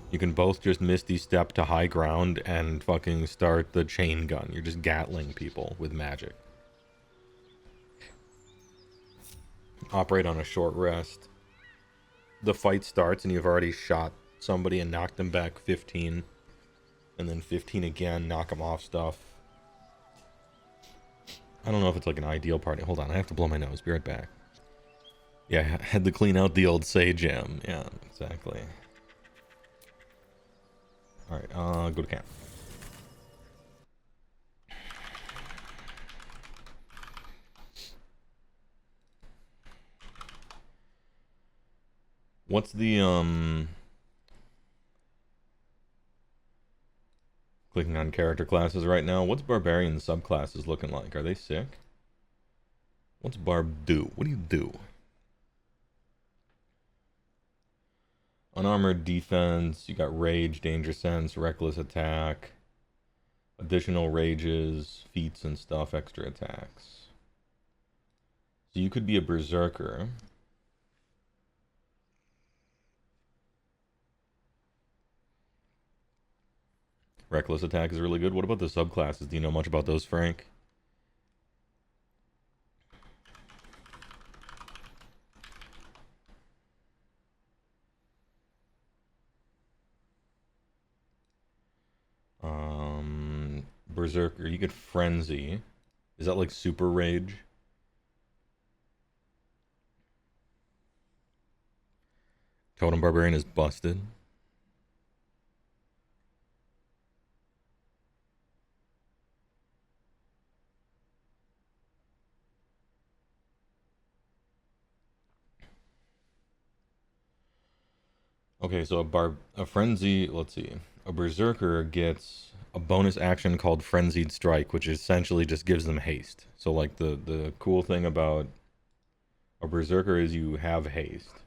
You can both just Misty Step to high ground and fucking start the chain gun. You're just gatling people with magic. Operate on a short rest. The fight starts and you've already shot somebody and knocked them back 15. And then 15 again, knock them off stuff. I don't know if it's like an ideal party. Hold on, I have to blow my nose. Be right back. Yeah, I had to clean out the old Sage Gem. Yeah, exactly. Alright, go to camp. What's the, clicking on character classes right now. What's Barbarian subclasses looking like? Are they sick? What's Barb do? What do you do? Unarmored defense, you got rage, danger sense, reckless attack, additional rages, feats and stuff, extra attacks. So you could be a berserker. Reckless attack is really good. What about the subclasses? Do you know much about those, Frank? Berserker, you get Frenzy. Is that like super rage? Totem Barbarian is busted. Okay, so a frenzy, let's see. A berserker gets a bonus action called Frenzied Strike, which essentially just gives them haste. So like the cool thing about a berserker is you have haste.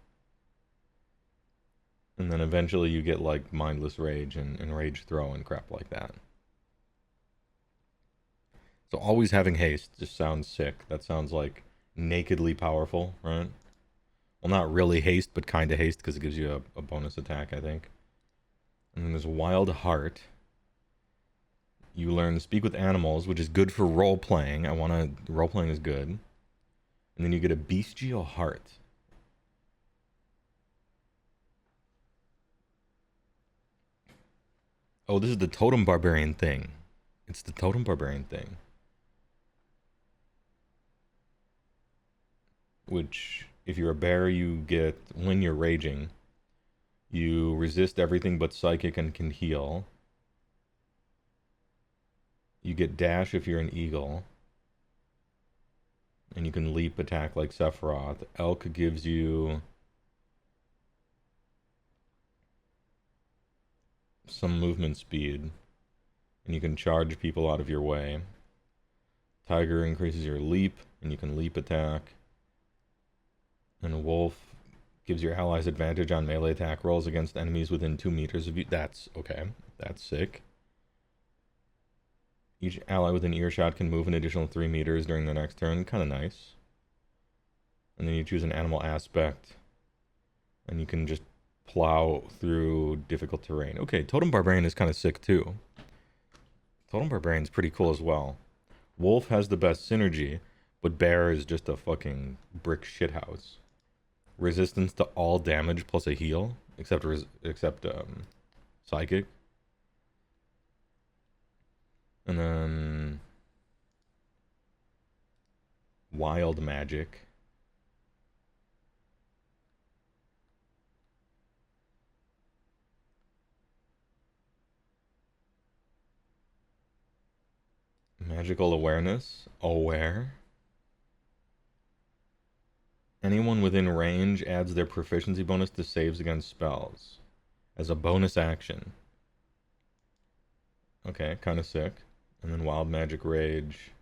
And then eventually you get like mindless rage and rage throw and crap like that. So always having haste just sounds sick. That sounds like nakedly powerful, right? Well, not really haste, but kind of haste because it gives you a bonus attack, I think. And then there's Wild Heart. You learn Speak with Animals, which is good for role-playing. Role-playing is good. And then you get a Bestial Heart. Oh, this is the Totem Barbarian thing. It's the Totem Barbarian thing. Which, if you're a bear, you get, when you're raging, you resist everything but psychic and can heal. You get dash if you're an eagle. And you can leap attack like Sephiroth. Elk gives you some movement speed. And you can charge people out of your way. Tiger increases your leap, and you can leap attack. And Wolf gives your allies advantage on melee attack rolls against enemies within 2 meters of you. That's okay. That's sick. Each ally within earshot can move an additional 3 meters during the next turn. Kind of nice. And then you choose an animal aspect. And you can just plow through difficult terrain. Okay, Totem Barbarian is kind of sick too. Totem Barbarian is pretty cool as well. Wolf has the best synergy, but Bear is just a fucking brick shithouse. Resistance to all damage plus a heal, except psychic. And then Wild Magic. Magical Awareness. Aware. Anyone within range adds their proficiency bonus to saves against spells as a bonus action. Okay, kind of sick. And then Wild Magic Rage.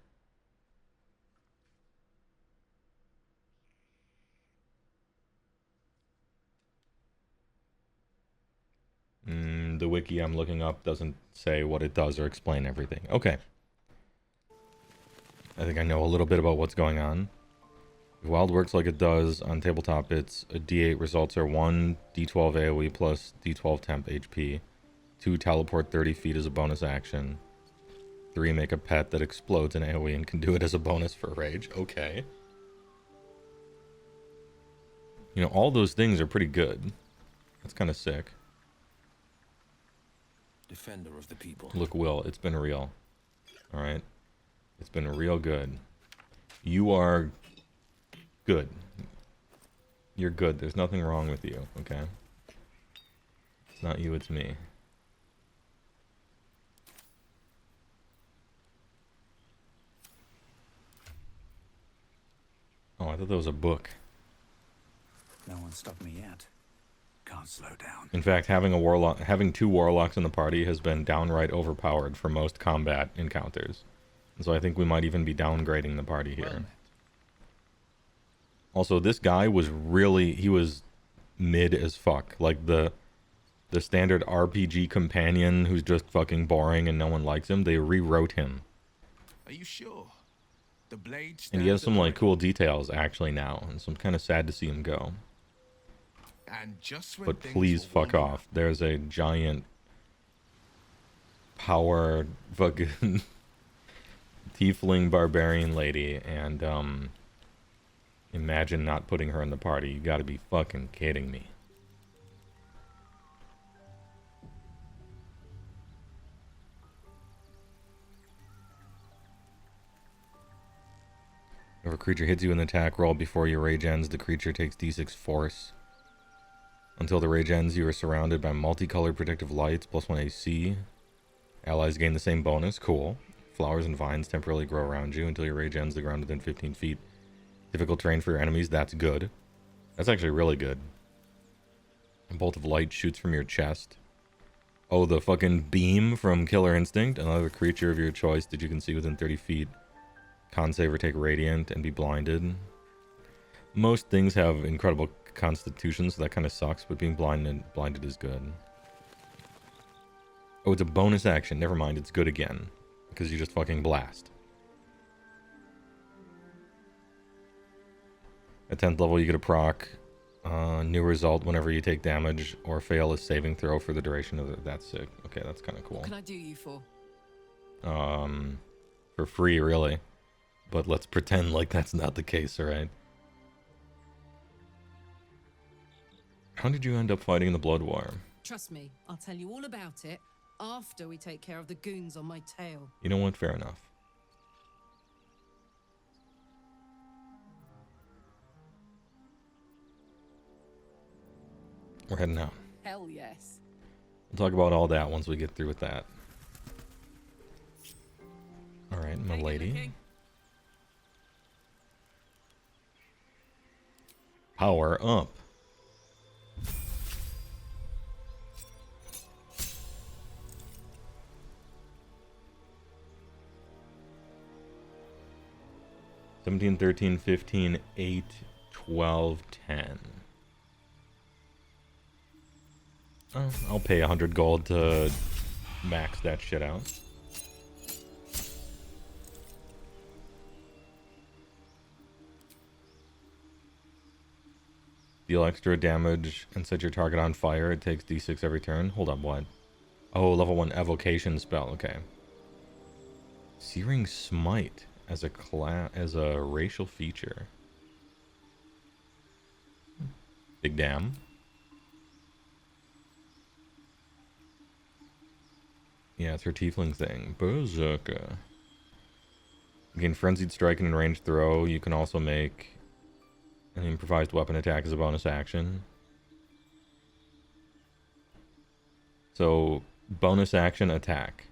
The wiki I'm looking up doesn't say what it does or explain everything. Okay. I think I know a little bit about what's going on. If Wild works like it does on tabletop, its D8 results are 1 D12 AoE plus D12 temp HP, 2 teleport 30 feet as a bonus action, 3 make a pet that explodes in AoE and can do it as a bonus for rage. Okay. You know, all those things are pretty good. That's kind of sick. Defender of the people. Look, Will, it's been real. Alright? It's been real good. You are good. You're good. There's nothing wrong with you, okay? It's not you, it's me. Oh, I thought that was a book. No one stopped me yet. Can't slow down. In fact, having 2 warlocks in the party has been downright overpowered for most combat encounters. And so I think we might even be downgrading the party here. Also, this guy was he was mid as fuck. Like the standard RPG companion who's just fucking boring and no one likes him, they rewrote him. Are you sure? The blade And he has some like cool details actually now, and so I'm kind of sad to see him go. And just when But things please were fuck warming off. There's a giant power fucking tiefling barbarian lady, and imagine not putting her in the party. You gotta be fucking kidding me. If a creature hits you in the attack roll before your rage ends, the creature takes d6 force. Until the rage ends, you are surrounded by multicolored protective lights, +1 AC. Allies gain the same bonus. Cool. Flowers and vines temporarily grow around you until your rage ends the ground within 15 feet. Difficult terrain for your enemies. That's good. That's actually really good. A bolt of light shoots from your chest. Oh, the fucking beam from Killer Instinct. Another creature of your choice that you can see within 30 feet. Con save or take radiant and be blinded. Most things have incredible constitutions, so that kind of sucks, but being blinded is good. Oh, it's a bonus action. Never mind, it's good again. Because you just fucking blast. At 10th level, you get a proc. New result whenever you take damage or fail a saving throw for the duration of the... That's sick. Okay, that's kind of cool. What can I do you for? For free, really. But let's pretend like that's not the case, alright? How did you end up fighting in the Blood War? Trust me, I'll tell you all about it after we take care of the goons on my tail. You know what? Fair enough. We're heading out. Hell yes. We'll talk about all that once we get through with that. Alright, my lady. Power up. $17, $13, $15, $8, $12, $10. I'll pay 100 gold to max that shit out. Deal extra damage and set your target on fire. It takes d6 every turn. Hold up, what? Oh, level 1 evocation spell. Okay. Searing Smite as a racial feature. Big damn. Yeah, it's her tiefling thing. Berserker. Again, Frenzied Strike and Ranged Throw. You can also make an improvised weapon attack as a bonus action. So, bonus action attack.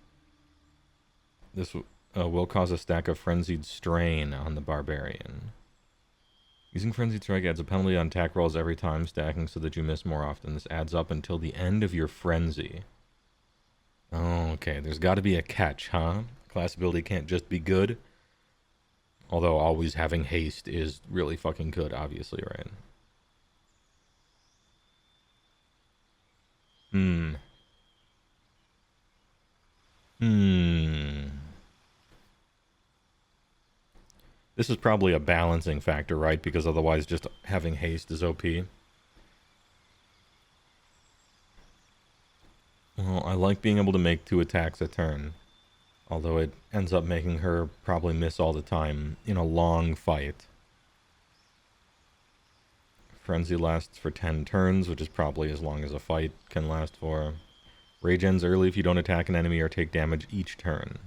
This will cause a stack of Frenzied Strain on the Barbarian. Using Frenzied Strike adds a penalty on attack rolls every time, stacking so that you miss more often. This adds up until the end of your frenzy. Oh, okay. There's got to be a catch, huh? Class ability can't just be good. Although always having haste is really fucking good, obviously, right? This is probably a balancing factor, right? Because otherwise just having haste is OP. Well, I like being able to make 2 attacks a turn. Although it ends up making her probably miss all the time in a long fight. Frenzy lasts for 10 turns, which is probably as long as a fight can last for. Rage ends early if you don't attack an enemy or take damage each turn.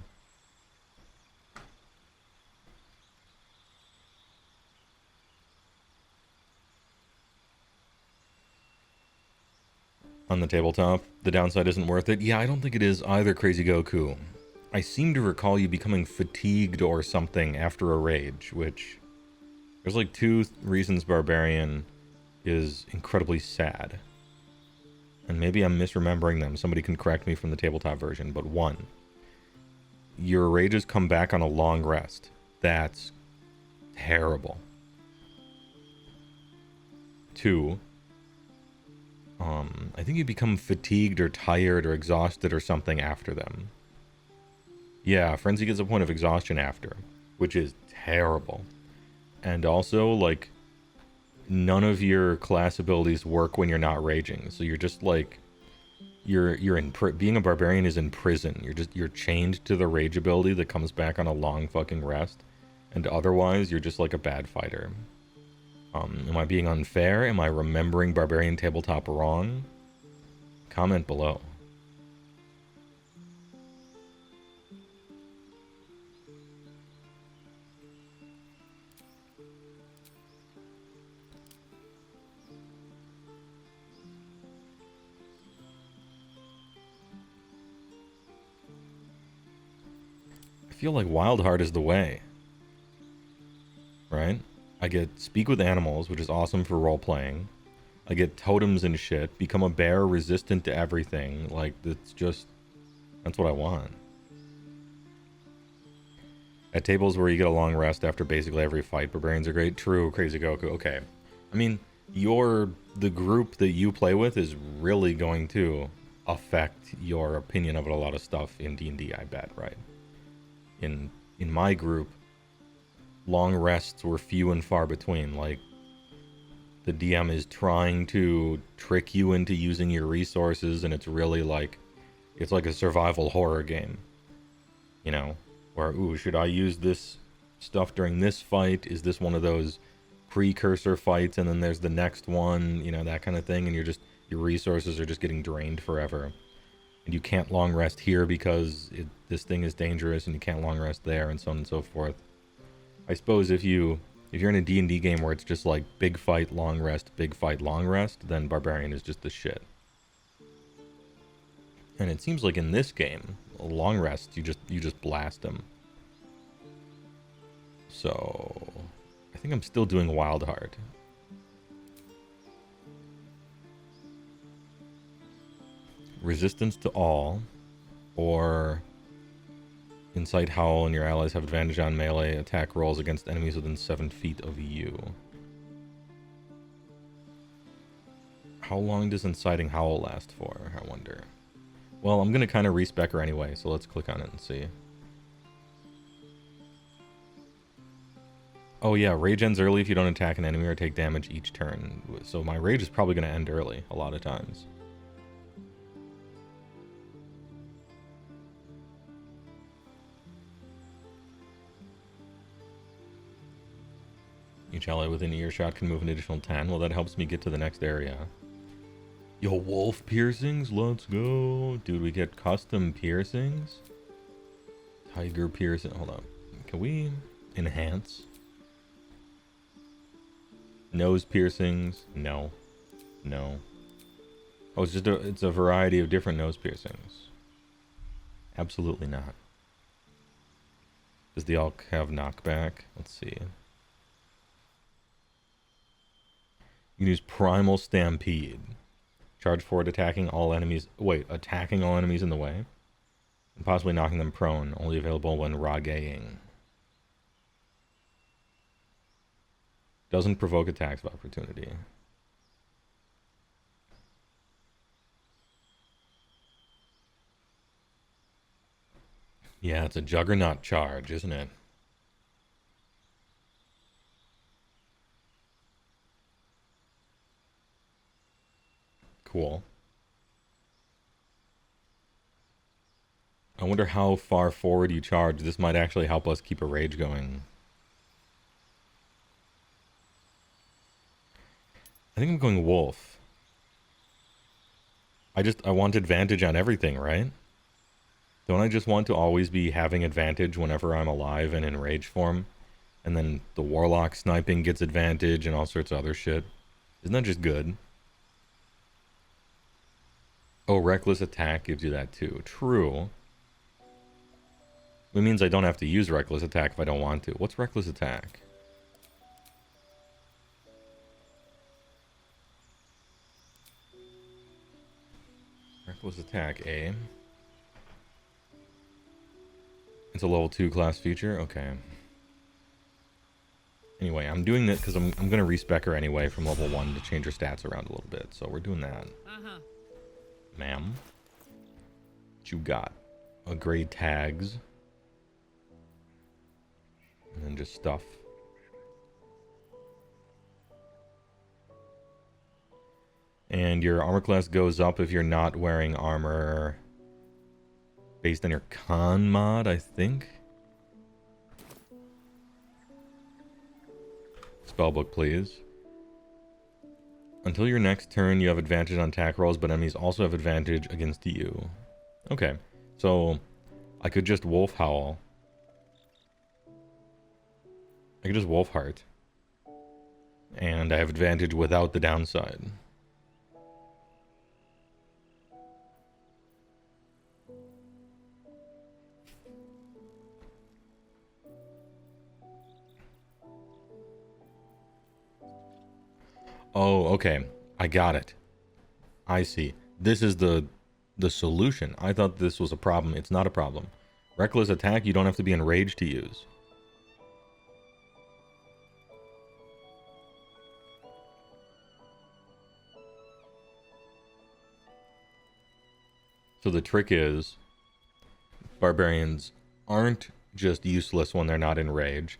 On the tabletop, the downside isn't worth it. Yeah, I don't think it is either, Crazy Goku. I seem to recall you becoming fatigued or something after a rage, which... There's like 2 reasons Barbarian is incredibly sad. And maybe I'm misremembering them. Somebody can correct me from the tabletop version. But 1, your rages come back on a long rest. That's terrible. 2, I think you become fatigued or tired or exhausted or something after them. Yeah, Frenzy gets a point of exhaustion after, which is terrible. And also, like, none of your class abilities work when you're not raging. So you're just like, you're in being a barbarian is in prison. You're chained to the rage ability that comes back on a long fucking rest. And otherwise, you're just like a bad fighter. Am I being unfair? Am I remembering Barbarian Tabletop wrong? Comment below. I feel like Wildheart is the way. Right? I get Speak with Animals, which is awesome for role-playing. I get totems and shit, become a bear resistant to everything. Like, that's what I want. At tables where you get a long rest after basically every fight, barbarians are great. True, Crazy Goku. Okay. I mean, the group that you play with is really going to affect your opinion of a lot of stuff in D&D, I bet, right? In my group, long rests were few and far between. Like, the DM is trying to trick you into using your resources, and it's really like, it's like a survival horror game, you know, where, ooh, should I use this stuff during this fight? Is this one of those precursor fights? And then there's the next one, you know, that kind of thing. And your resources are just getting drained forever. And you can't long rest here because this thing is dangerous, and you can't long rest there, and so on and so forth. I suppose if you're in a D&D game where it's just like big fight, long rest, then Barbarian is just the shit. And it seems like in this game, a long rest, you just blast them. So I think I'm still doing Wild Heart. Resistance to all, or Incite Howl, and your allies have advantage on melee attack rolls against enemies within 7 feet of you. How long does Inciting Howl last for, I wonder? Well, I'm going to kind of respec her anyway, so let's click on it and see. Oh yeah, rage ends early if you don't attack an enemy or take damage each turn. So my rage is probably going to end early a lot of times. Each ally within earshot can move an additional 10. Well, that helps me get to the next area. Yo, wolf piercings, let's go. Dude, we get custom piercings. Tiger piercing, hold on. Can we enhance? Nose piercings, no. No. Oh, it's a variety of different nose piercings. Absolutely not. Does the Elk have knockback? Let's see. You can use Primal Stampede. Charge forward, attacking all enemies in the way. And possibly knocking them prone. Only available when Ragaying. Doesn't provoke attacks of opportunity. Yeah, it's a Juggernaut charge, isn't it? Cool. I wonder how far forward you charge. This might actually help us keep a rage going. I think I'm going wolf. I want advantage on everything, right? Don't I just want to always be having advantage whenever I'm alive and in rage form? And then the warlock sniping gets advantage and all sorts of other shit. Isn't that just good? Oh, reckless attack gives you that too. True. It means I don't have to use reckless attack if I don't want to. What's reckless attack? Reckless attack, eh? It's a level 2 class feature? Okay. Anyway, I'm doing this because I'm going to respec her anyway from level 1 to change her stats around a little bit. So we're doing that. Ma'am. What you got? Grade tags. And then just stuff. And your armor class goes up if you're not wearing armor based on your con mod, I think. Spellbook, please. Until your next turn, you have advantage on attack rolls, but enemies also have advantage against you. Okay, so I could just Wolf Howl. I could just Wolf Heart. And I have advantage without the downside. Oh, okay. I got it. I see. This is the solution. I thought this was a problem. It's not a problem. Reckless attack, you don't have to be enraged to use. So the trick is, barbarians aren't just useless when they're not in rage.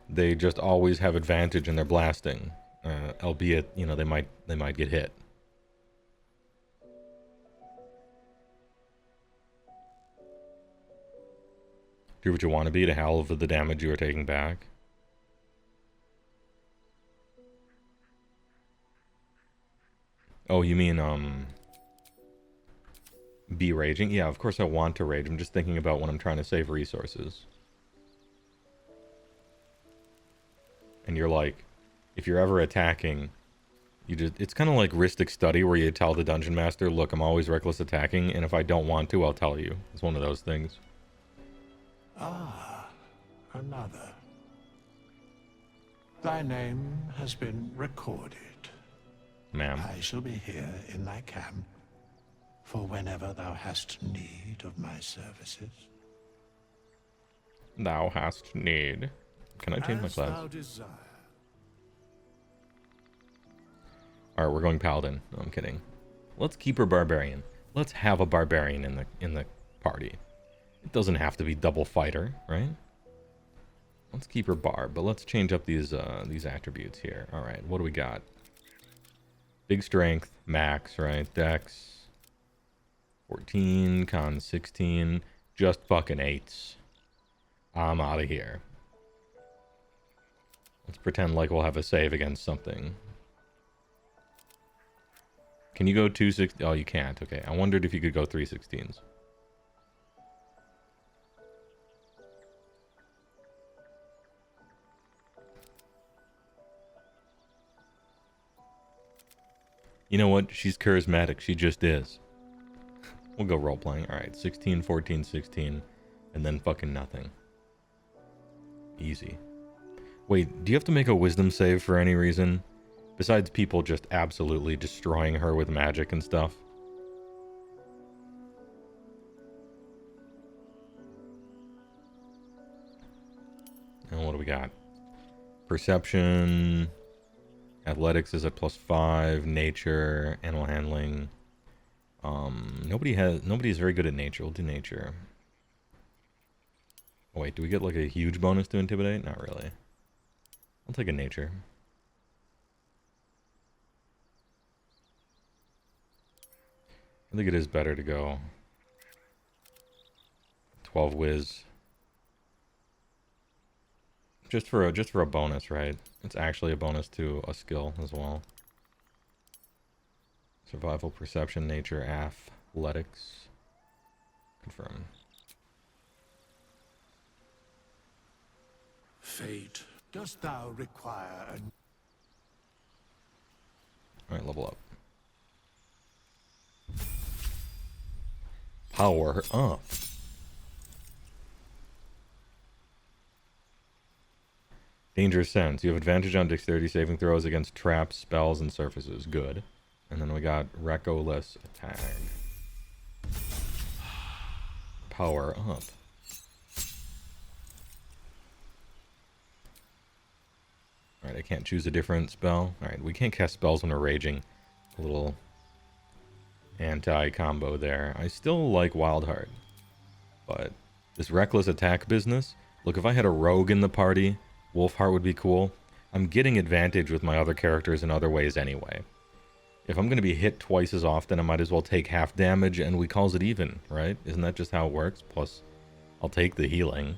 They just always have advantage in their blasting, albeit, you know, they might get hit. Do what you want to be to halve the damage you are taking back. Oh, you mean be raging? Yeah, of course I want to rage. I'm just thinking about when I'm trying to save resources. And you're like, if you're ever attacking, it's kind of like Rhystic Study, where you tell the dungeon master, look, I'm always reckless attacking, and if I don't want to, I'll tell you. It's one of those things. Ah, another. Thy name has been recorded. Ma'am. I shall be here in thy camp for whenever thou hast need of my services. Thou hast need. Can I change my As class? thou desire. Alright, we're going Paladin. No, I'm kidding. Let's keep her Barbarian. Let's have a Barbarian in the party. It doesn't have to be double fighter, right? Let's keep her Barb, but let's change up these attributes here. Alright, what do we got? Big strength, max, right? Dex 14, con 16, just fucking 8s. I'm out of here. Let's pretend like we'll have a save against something. Can you go 260? Oh, you can't. Okay, I wondered if you could go 316s. You know what? She's charismatic. She just is. We'll go role-playing. Alright, 16, 14, 16. And then fucking nothing. Easy. Wait, do you have to make a wisdom save for any reason? Besides people just absolutely destroying her with magic and stuff? And what do we got? Perception... Athletics is at +5, nature, animal handling. Nobody's very good at nature. We'll do nature. Oh, wait, do we get like a huge bonus to intimidate? Not really. I'll take a nature. I think it is better to go 12 whiz. Just for a bonus, right? It's actually a bonus to a skill as well. Survival, perception, nature, athletics. Confirm. Fate, dost thou require an... Alright, level up. Power up. Danger sense. You have advantage on dexterity saving throws against traps, spells, and surfaces. Good. And then we got Reckless attack. Power up. Alright, I can't choose a different spell. Alright, we can't cast spells when we're raging. A little anti-combo there. I still like Wild Heart. But this reckless attack business... Look, if I had a rogue in the party... Wolfheart would be cool. I'm getting advantage with my other characters in other ways anyway. If I'm going to be hit twice as often, I might as well take half damage and we calls it even, right? Isn't that just how it works? Plus, I'll take the healing.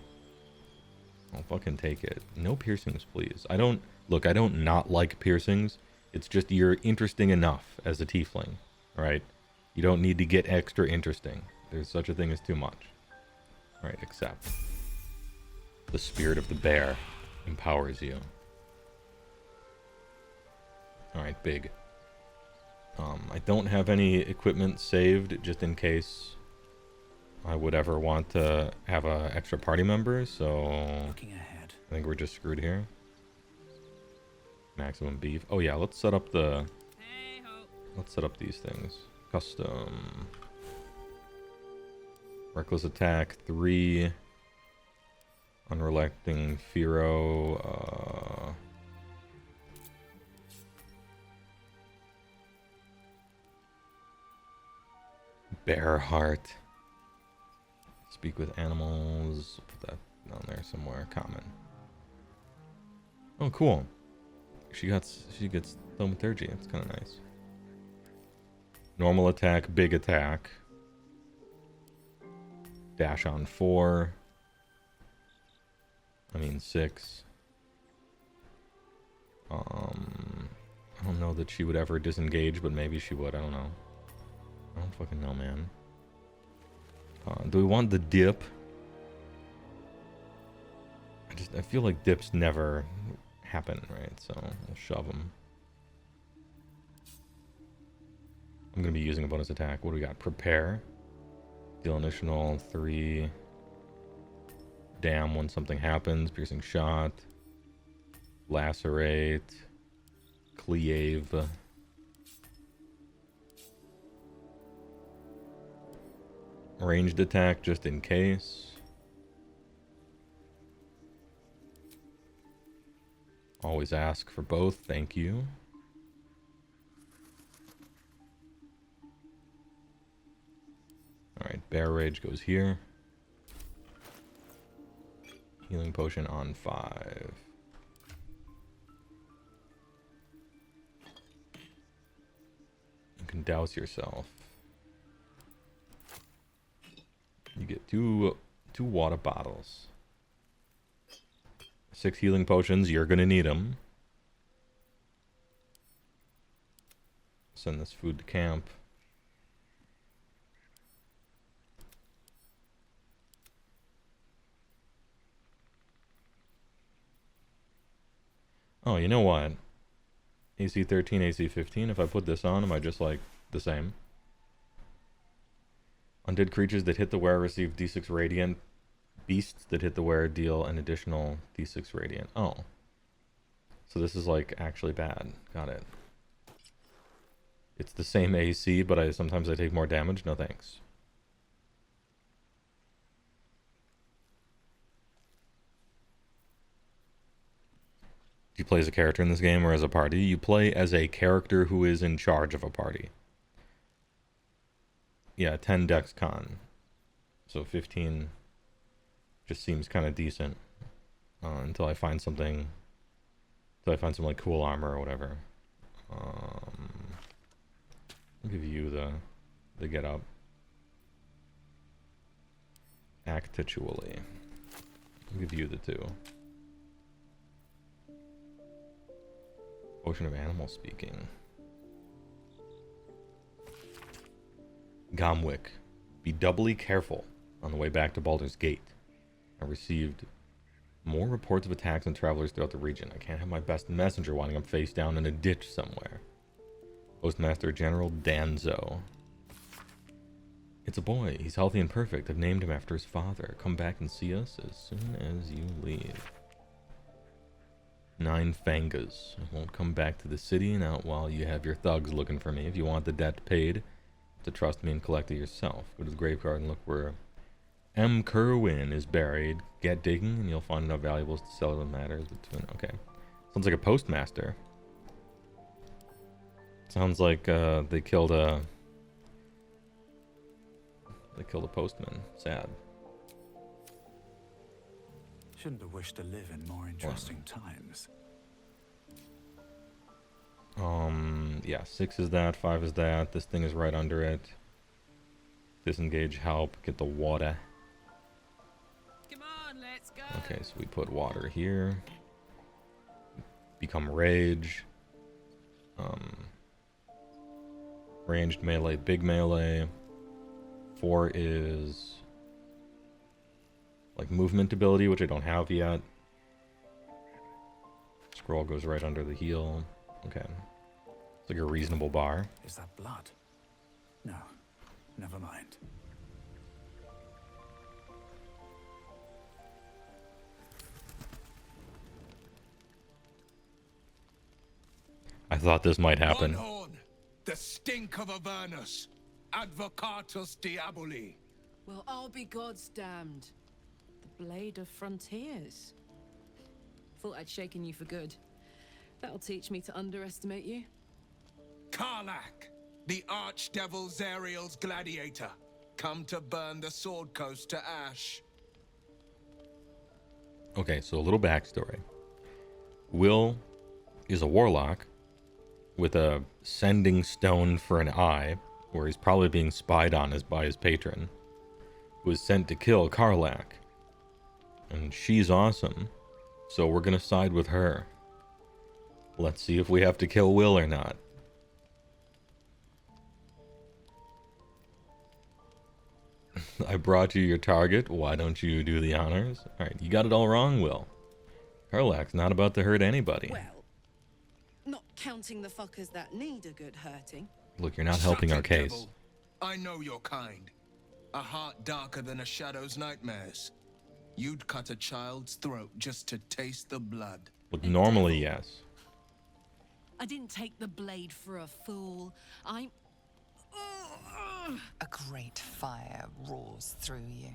I'll fucking take it. No piercings, please. I don't not like piercings. It's just you're interesting enough as a tiefling, right? You don't need to get extra interesting. There's such a thing as too much. Alright, accept. The spirit of the bear empowers you. Alright, big. I don't have any equipment saved just in case I would ever want to have a extra party member, so Looking ahead. I think we're just screwed here. Maximum beef. Oh yeah, let's set up the... Hey ho. Let's set up these things. Custom. Reckless attack 3. Unrelenting Firo. Bear heart. Speak with animals. Put that down there somewhere. Common. Oh, cool. She gets thaumaturgy. That's kind of nice. Normal attack, big attack. Dash on 4. I mean 6. I don't know that she would ever disengage, but maybe she would. I don't know. I don't fucking know, man. Do we want the dip? I feel like dips never happen, right? So we'll shove them. I'm gonna be using a bonus attack. What do we got? Prepare. Deal additional 3. Damn when something happens. Piercing shot. Lacerate. Cleave. Ranged attack just in case. Always ask for both. Thank you. Alright, Bear Rage goes here. Healing potion on 5. You can douse yourself. You get two water bottles. 6 healing potions. You're gonna need them. Send this food to camp. Oh, you know what? AC 13, AC 15. If I put this on, am I just like the same? Undead creatures that hit the wearer receive D6 radiant. Beasts that hit the wearer deal an additional D6 radiant. Oh. So this is like actually bad. Got it. It's the same AC, but sometimes I take more damage. No thanks. Do you play as a character in this game or as a party? You play as a character who is in charge of a party. Yeah, 10 Dex Con. So 15 just seems kind of decent. Until I find something. Until I find some like cool armor or whatever. I'll give you the get up. Actually. I'll give you the 2. Ocean of Animal Speaking. Gomwick. Be doubly careful on the way back to Baldur's Gate. I received more reports of attacks on travelers throughout the region. I can't have my best messenger winding up face down in a ditch somewhere. Postmaster General Danzo. It's a boy. He's healthy and perfect. I've named him after his father. Come back and see us as soon as you leave. 9 Fangas. I won't come back to the city, not while you have your thugs looking for me. If you want the debt paid, to trust me and collect it yourself. Go to the graveyard and look where M. Kerwin is buried. Get digging and you'll find enough valuables to settle the matters between... Okay. Sounds like a postmaster. Sounds like they killed a postman. Sad. Shouldn't have wished to live in more interesting times. Yeah, 6 is that, 5 is that. This thing is right under it. Disengage, help, get the water. Come on, let's go. Okay, so we put water here. Become rage. Ranged melee, big melee. 4 is like movement ability, which I don't have yet. Scroll goes right under the heel. Okay. It's like a reasonable bar. Is that blood? No. Never mind. I thought this might happen. Longhorn, the stink of Avernus. Advocatus Diaboli. Well, I'll be God's damned. The Blade of Frontiers. Thought I'd shaken you for good. That'll teach me to underestimate you. Karlach, the archdevil Zariel's gladiator, come to burn the Sword Coast to ash. Okay, so a little backstory. Will is a warlock with a sending stone for an eye, where he's probably being spied on by his patron, who was sent to kill Karlach. And she's awesome, so we're gonna side with her. Let's see if we have to kill Will or not. I brought you your target. Why don't you do the honors? Alright, you got it all wrong, Will. Karlach's not about to hurt anybody. Well, not counting the fuckers that need a good hurting. Look, you're not helping Suck our it, case. devil. I know your kind. A heart darker than a shadow's nightmares. You'd cut a child's throat just to taste the blood. Look, normally, yes. I didn't take the blade for a fool. I'm... A great fire roars through you.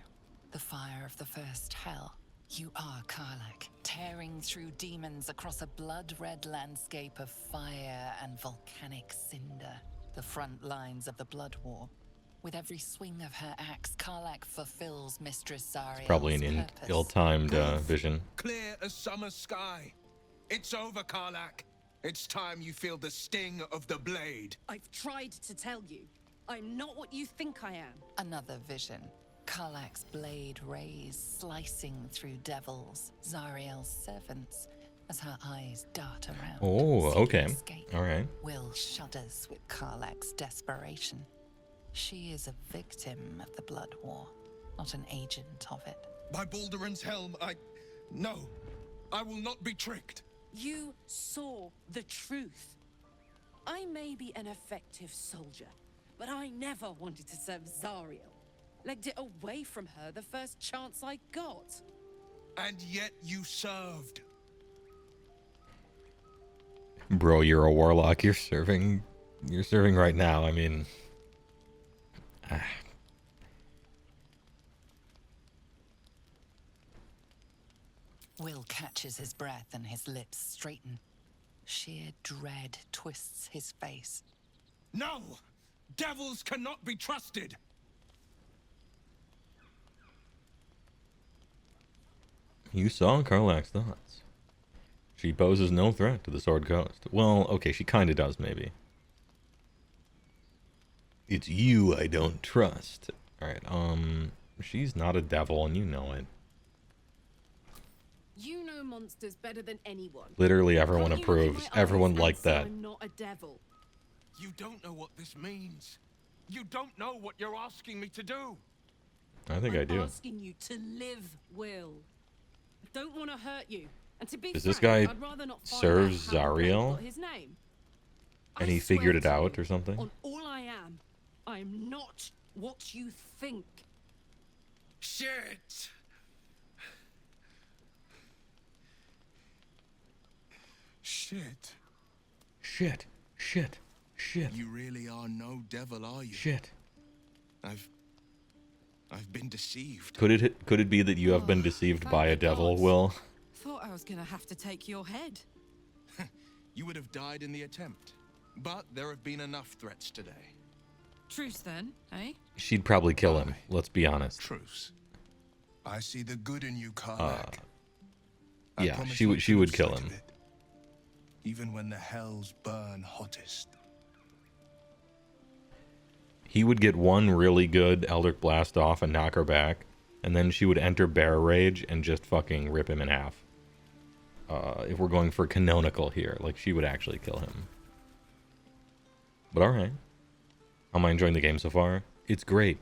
The fire of the first hell. You are Karlach, tearing through demons across a blood-red landscape of fire and volcanic cinder. The front lines of the Blood War. With every swing of her axe, Karlach fulfills Mistress Zariel's Probably an purpose. ill-timed vision. Clear as summer sky. It's over, Karlach. It's time you feel the sting of the blade. I've tried to tell you. I'm not what you think I am. Another vision. Karlach's blade rays slicing through devils, Zariel's servants, as her eyes dart around. Oh, seeking okay. escape. All right. Will shudders with Karlach's desperation. She is a victim of the Blood War, not an agent of it. By Balduran's helm, No, I will not be tricked. You saw the truth. I may be an effective soldier, but I never wanted to serve Zariel. Legged it away from her the first chance I got. And yet you served. Bro, you're a warlock. You're serving right now. I mean... Will catches his breath and his lips straighten. Sheer dread twists his face. No! Devils cannot be trusted! You saw Karlach's thoughts. She poses no threat to the Sword Coast. Well, okay, she kinda does, maybe. It's you I don't trust. Alright, she's not a devil, and you know it. You know monsters better than anyone. Literally everyone Can't you look in approves. my eyes Everyone and liked say that. I'm not a devil. You don't know what this means. You don't know what you're asking me to do. I think I I'm do. asking you to live, Will. I don't want to hurt you. And to be Is this frank, guy I'd rather not find serve out how the blade Zariel? got his name. And I he figured swear it to out you, or something? On all I am not what you think. Shit! Shit. Shit. Shit. Shit. You really are no devil, are you? Shit. I've been deceived. Could it be that you have been Oh, deceived thank by a God. devil, Will? Thought I was gonna have to take your head. You would have died in the attempt. But there have been enough threats today. Truce then, eh? She'd probably kill him, let's be honest. Truce. I see the good in you, Karlach. I Yeah, promise she not would to she would lose kill sight him. of it, even when the hells burn hottest. He would get one really good Eldritch Blast off and knock her back, and then she would enter Bear Rage and just fucking rip him in half. If we're going for canonical here, like, she would actually kill him. But alright. How am I enjoying the game so far? It's great.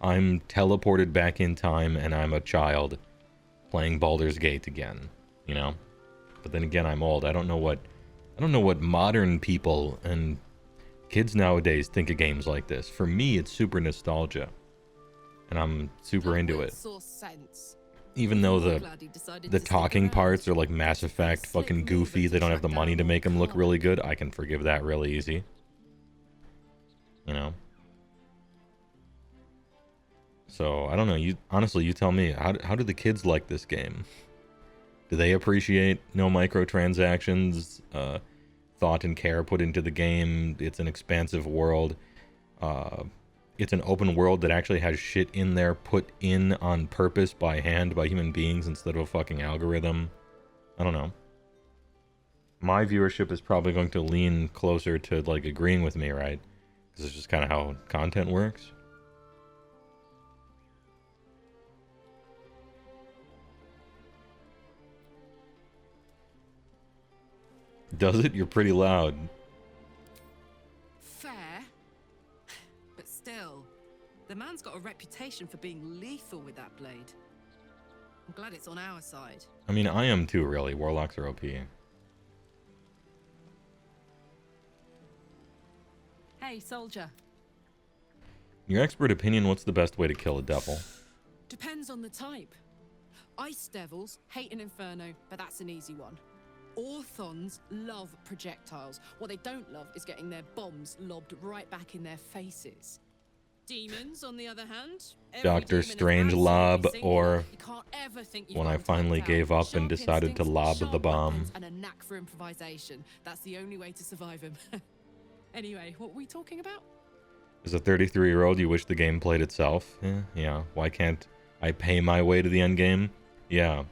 I'm teleported back in time and I'm a child playing Baldur's Gate again, you know? But then again, I'm old. I don't know what modern people and kids nowadays think of games like this. For me, it's super nostalgia. And I'm super into it. Saw sense. Even though Glad he decided the to stick talking around. parts are like Mass Effect, fucking goofy, they don't have the money to make them look really good, I can forgive that really easy. you know? So, I don't know. You honestly, you tell me. How do the kids like this game? Do they appreciate no microtransactions, thought and care put into the game? It's an expansive world. It's an open world that actually has shit in there put in on purpose by hand by human beings instead of a fucking algorithm. I don't know. My viewership is probably going to lean closer to like agreeing with me, right? Because it's just kind of how content works. Does it? You're pretty loud. Fair. But still, the man's got a reputation for being lethal with that blade. I'm glad it's on our side. I mean, I am too, really. Warlocks are OP. Hey, soldier. In your expert opinion, what's the best way to kill a devil? Depends on the type. Ice devils hate an inferno, but that's an easy one. Orthons love projectiles. What they don't love is getting their bombs lobbed right back in their faces. Demons, on the other hand, Dr. Strangelove, or when I finally gave up and decided to lob the bomb. And a knack for improvisation. That's the only way to survive him. Anyway, what were we talking about? As a 33-year-old, you wish the game played itself? Yeah. Why can't I pay my way to the end game? Yeah.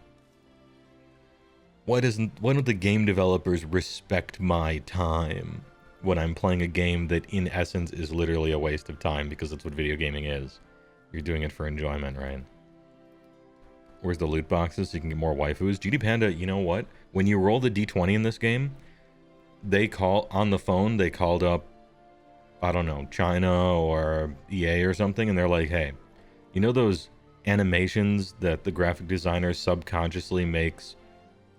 Why don't the game developers respect my time when I'm playing a game that in essence is literally a waste of time, because that's what video gaming is. You're doing it for enjoyment, right? Where's the loot boxes so you can get more waifus? GD Panda, you know what? When you roll the D20 in this game, they call on the phone, they called up, I don't know, China or EA or something, and they're like, hey, you know those animations that the graphic designer subconsciously makes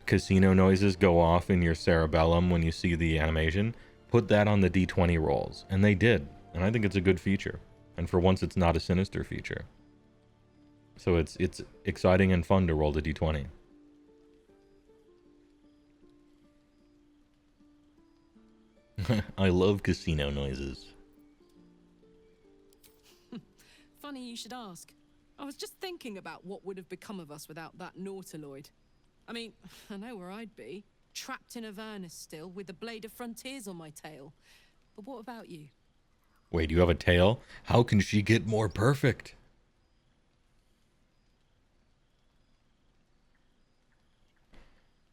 casino noises go off in your cerebellum when you see the animation? Put that on the D20 rolls. And they did. And I think it's a good feature. And for once, it's not a sinister feature. So it's exciting and fun to roll the D20. I love casino noises. Funny you should ask. I was just thinking about what would have become of us without that Nautiloid. I mean, I know where I'd be. Trapped in Avernus still, with the Blade of Frontiers on my tail. But what about you? Wait, you have a tail? How can she get more perfect?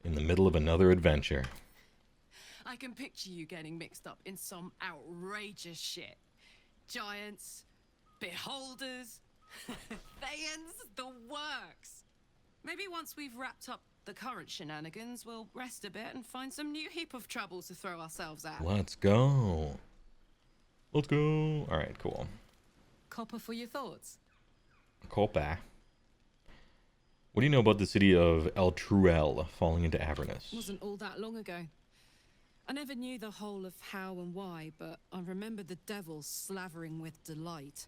In the middle of another adventure. I can picture you getting mixed up in some outrageous shit. Giants, beholders, Thayans, the works. Maybe once we've wrapped up the current shenanigans, we'll rest a bit and find some new heap of troubles to throw ourselves at. Let's go. Let's go. All right, cool. Copper for your thoughts. Copa. What do you know about the city of El Truel falling into Avernus? Wasn't all that long ago. I never knew the whole of how and why, but I remember the devils slavering with delight.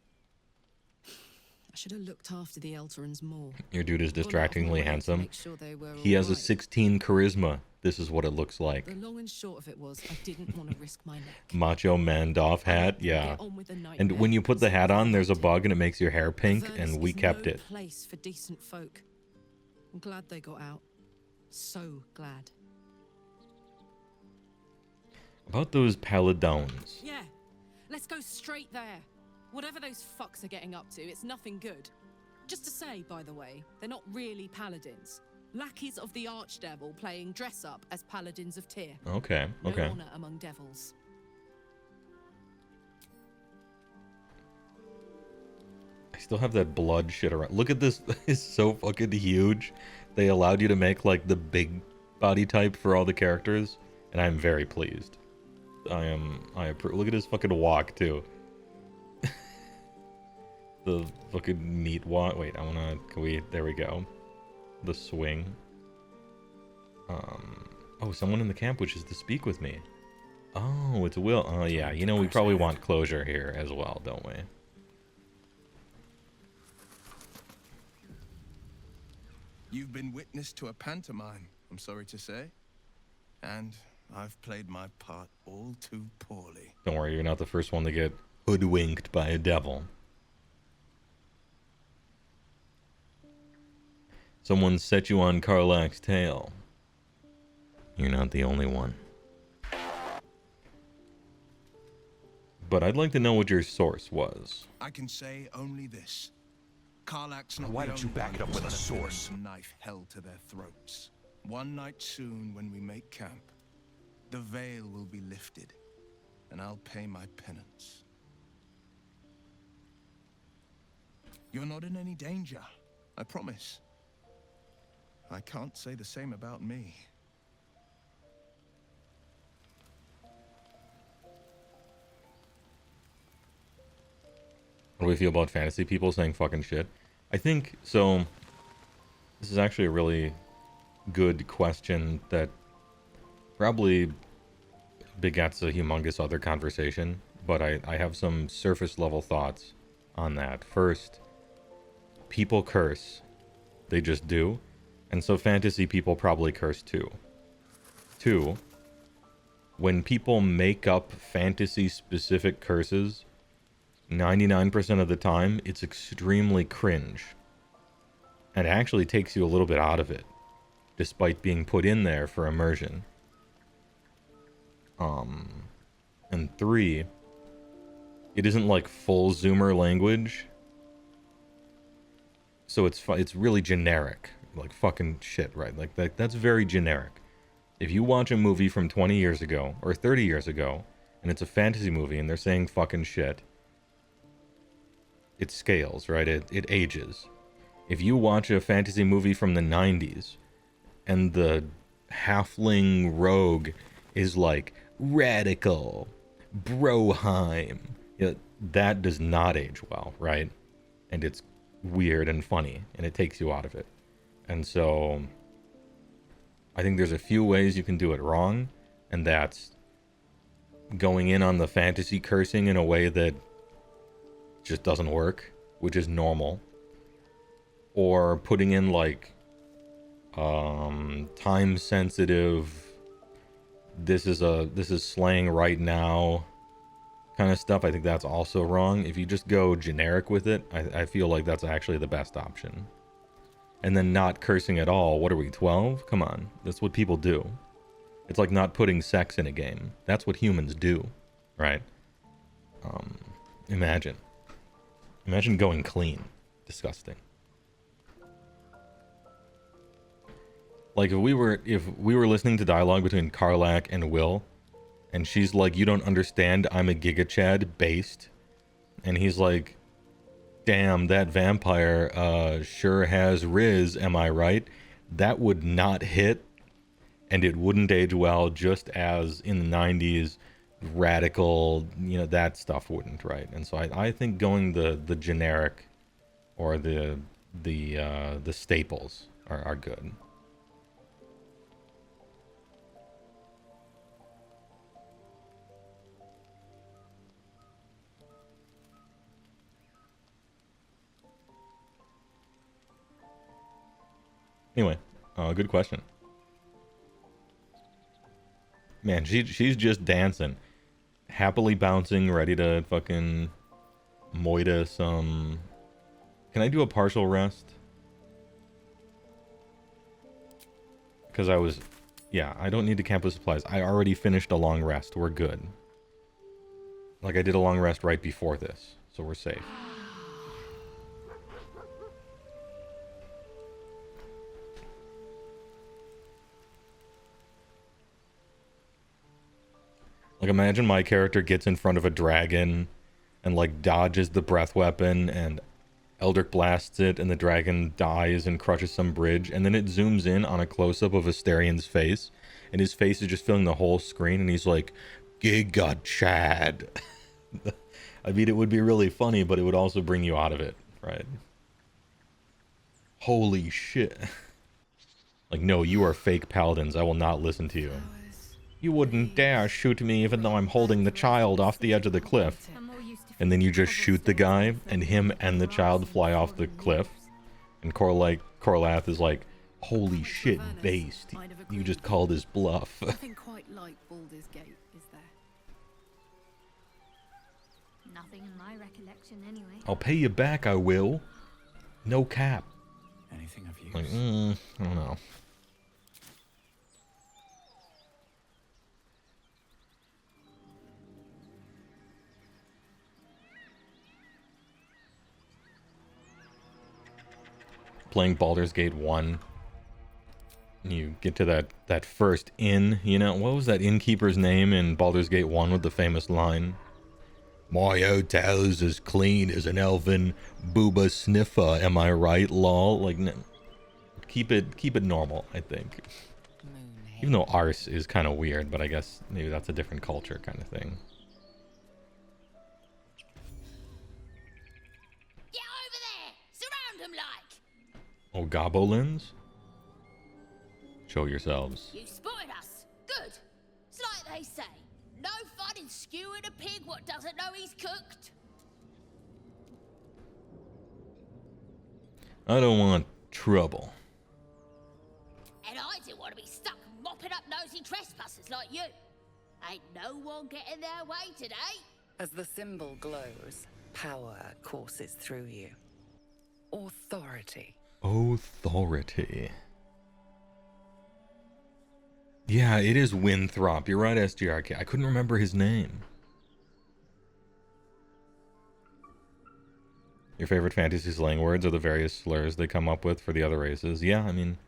I should have looked after the Elturans more. Your dude is distractingly handsome. Sure he has a 16 charisma. This is what it looks like. The long and short of it was, I didn't want to risk my neck. Macho Mandoff hat, yeah. And when you put the hat on, there's a bug and it makes your hair pink, and we kept it. Place for decent folk. I'm glad they got out. So glad. About those Paladons. Yeah, let's go straight there. Whatever those fucks are getting up to, it's nothing good. Just to say, by the way, they're not really paladins. Lackeys of the Archdevil playing dress-up as paladins of Tyr. Okay, okay. No honor among devils. I still have that blood shit around. Look at this. It's so fucking huge. They allowed you to make, like, the big body type for all the characters, and I'm very pleased. Look at his fucking walk, too. The fucking neat walk. Wait, there we go. The swing. Oh, someone in the camp wishes to speak with me. Oh, it's Will. Oh, yeah. You know, we probably want closure here as well, don't we? You've been witness to a pantomime, I'm sorry to say. And I've played my part all too poorly. Don't worry, you're not the first one to get hoodwinked by a devil. Someone set you on Karlach's tail. You're not the only one. But I'd like to know what your source was. I can say only this. Karlach's not Why the don't you only back it one up with a who's had source? Knife held to their throats. One night soon, when we make camp, the veil will be lifted, and I'll pay my penance. You're not in any danger, I promise. I can't say the same about me. What do we feel about fantasy people saying fucking shit? I think, so, this is actually a really good question that probably begets a humongous other conversation, but I have some surface level thoughts on that. First, people curse. They just do. And so fantasy people probably curse too. Two, when people make up fantasy specific curses, 99% of the time, it's extremely cringe. And it actually takes you a little bit out of it, despite being put in there for immersion. And three, it isn't like full Zoomer language. So it's really generic. Like fucking shit, right? Like that's very generic. If you watch a movie from 20 years ago, or 30 years ago, and it's a fantasy movie and they're saying fucking shit, it scales, right? It ages. If you watch a fantasy movie from the 90s and the halfling rogue is like radical, broheim, that does not age well, right? And it's weird and funny, and it takes you out of it. And so I think there's a few ways you can do it wrong, and that's going in on the fantasy cursing in a way that just doesn't work, which is normal, or putting in like time sensitive, this is slang right now kind of stuff. I think that's also wrong. If you just go generic with it, I feel like that's actually the best option. And then not cursing at all. What are we, 12? Come on, that's what people do. It's like not putting sex in a game. That's what humans do, right? Imagine going clean. Disgusting. Like if we were listening to dialogue between Karlach and Will, and she's like, "You don't understand, I'm a Giga Chad based," and he's like, "Damn, that vampire sure has Riz, am I right?" That would not hit, and it wouldn't age well, just as in the 90s, radical, that stuff wouldn't, right? And so I think going the generic or the staples are good. Anyway, good question. Man, she's just dancing. Happily bouncing, ready to fucking moita some... Can I do a partial rest? Because I don't need to camp with supplies. I already finished a long rest. We're good. Like, I did a long rest right before this, so we're safe. Like, imagine my character gets in front of a dragon and, like, dodges the breath weapon and Eldritch blasts it and the dragon dies and crushes some bridge, and then it zooms in on a close-up of Asterian's face, and his face is just filling the whole screen, and he's like, "Giga Chad." I mean, it would be really funny, but it would also bring you out of it, right? Holy shit. Like, no, you are fake paladins. I will not listen to you. You wouldn't dare shoot me even though I'm holding the child off the edge of the cliff. And then you just shoot the guy, and him and the child fly off the cliff. And Corlath is like, "Holy shit, based. You just called his bluff." Nothing quite like Baldur's Gate, is there? nothing in my recollection, anyway. I'll pay you back, I will. No cap. Anything of use? Like, I don't know. Playing Baldur's Gate 1, you get to that first inn, you know, what was that innkeeper's name in Baldur's Gate 1 with the famous line? My hotel's as clean as an elven booba sniffer, am I right, lol? Like, keep it normal, I think. Even though arse is kind of weird, but I guess maybe that's a different culture kind of thing. Get over there! Surround them like! Oh, goblins? Show yourselves. You spotted us. Good. It's like they say. No fun in skewing a pig what doesn't know he's cooked. I don't want trouble. And I didn't want to be stuck mopping up nosy trespassers like you. Ain't no one getting their way today. As the symbol glows, power courses through you. Authority. Authority. Yeah, it is Winthrop. You're right, SGRK. I couldn't remember his name. Your favorite fantasy slang words are the various slurs they come up with for the other races. Yeah, I mean,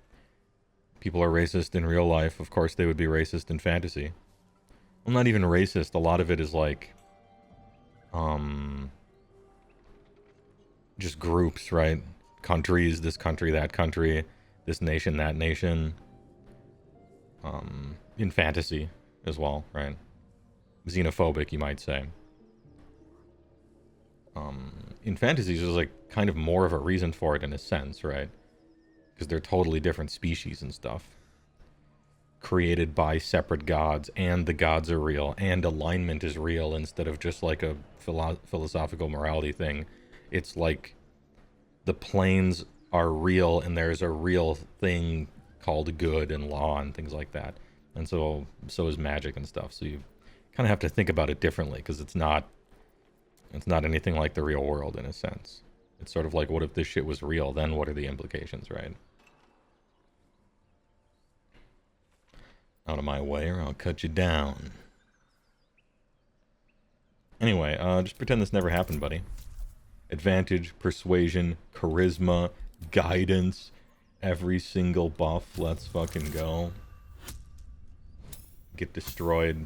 people are racist in real life. Of course they would be racist in fantasy. Well, not even racist. A lot of it is like, just groups, right? Countries, this country, that country, this nation, that nation. In fantasy as well, right? Xenophobic, you might say. In fantasy, there's like kind of more of a reason for it in a sense, right? Because they're totally different species and stuff. Created by separate gods, and the gods are real, and alignment is real instead of just like a philosophical morality thing. It's like the planes are real, and there's a real thing called good and law and things like that. And so is magic and stuff. So you kind of have to think about it differently, because it's not anything like the real world in a sense. It's sort of like, what if this shit was real? Then what are the implications, right? Out of my way or I'll cut you down. Anyway, just pretend this never happened, buddy. Advantage, persuasion, charisma, guidance, every single buff. Let's fucking go. Get destroyed.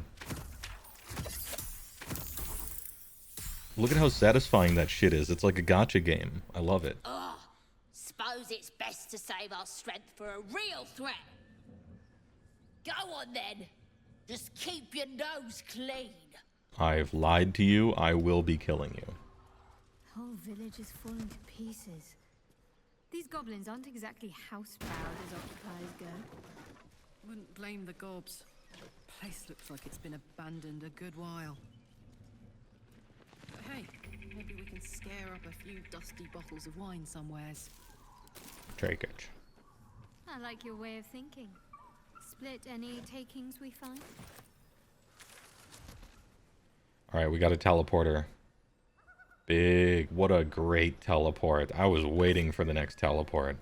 Look at how satisfying that shit is. It's like a gacha game. I love it. Ugh. Suppose it's best to save our strength for a real threat. Go on then. Just keep your nose clean. I've lied to you. I will be killing you. The whole village is falling to pieces. These goblins aren't exactly house-proud as occupiers go. Wouldn't blame the gobs. Place looks like it's been abandoned a good while. But hey, maybe we can scare up a few dusty bottles of wine somewheres. Trakic. I like your way of thinking. Split any takings we find? Alright, we got a teleporter. Big. What a great teleport. I was waiting for the next teleport.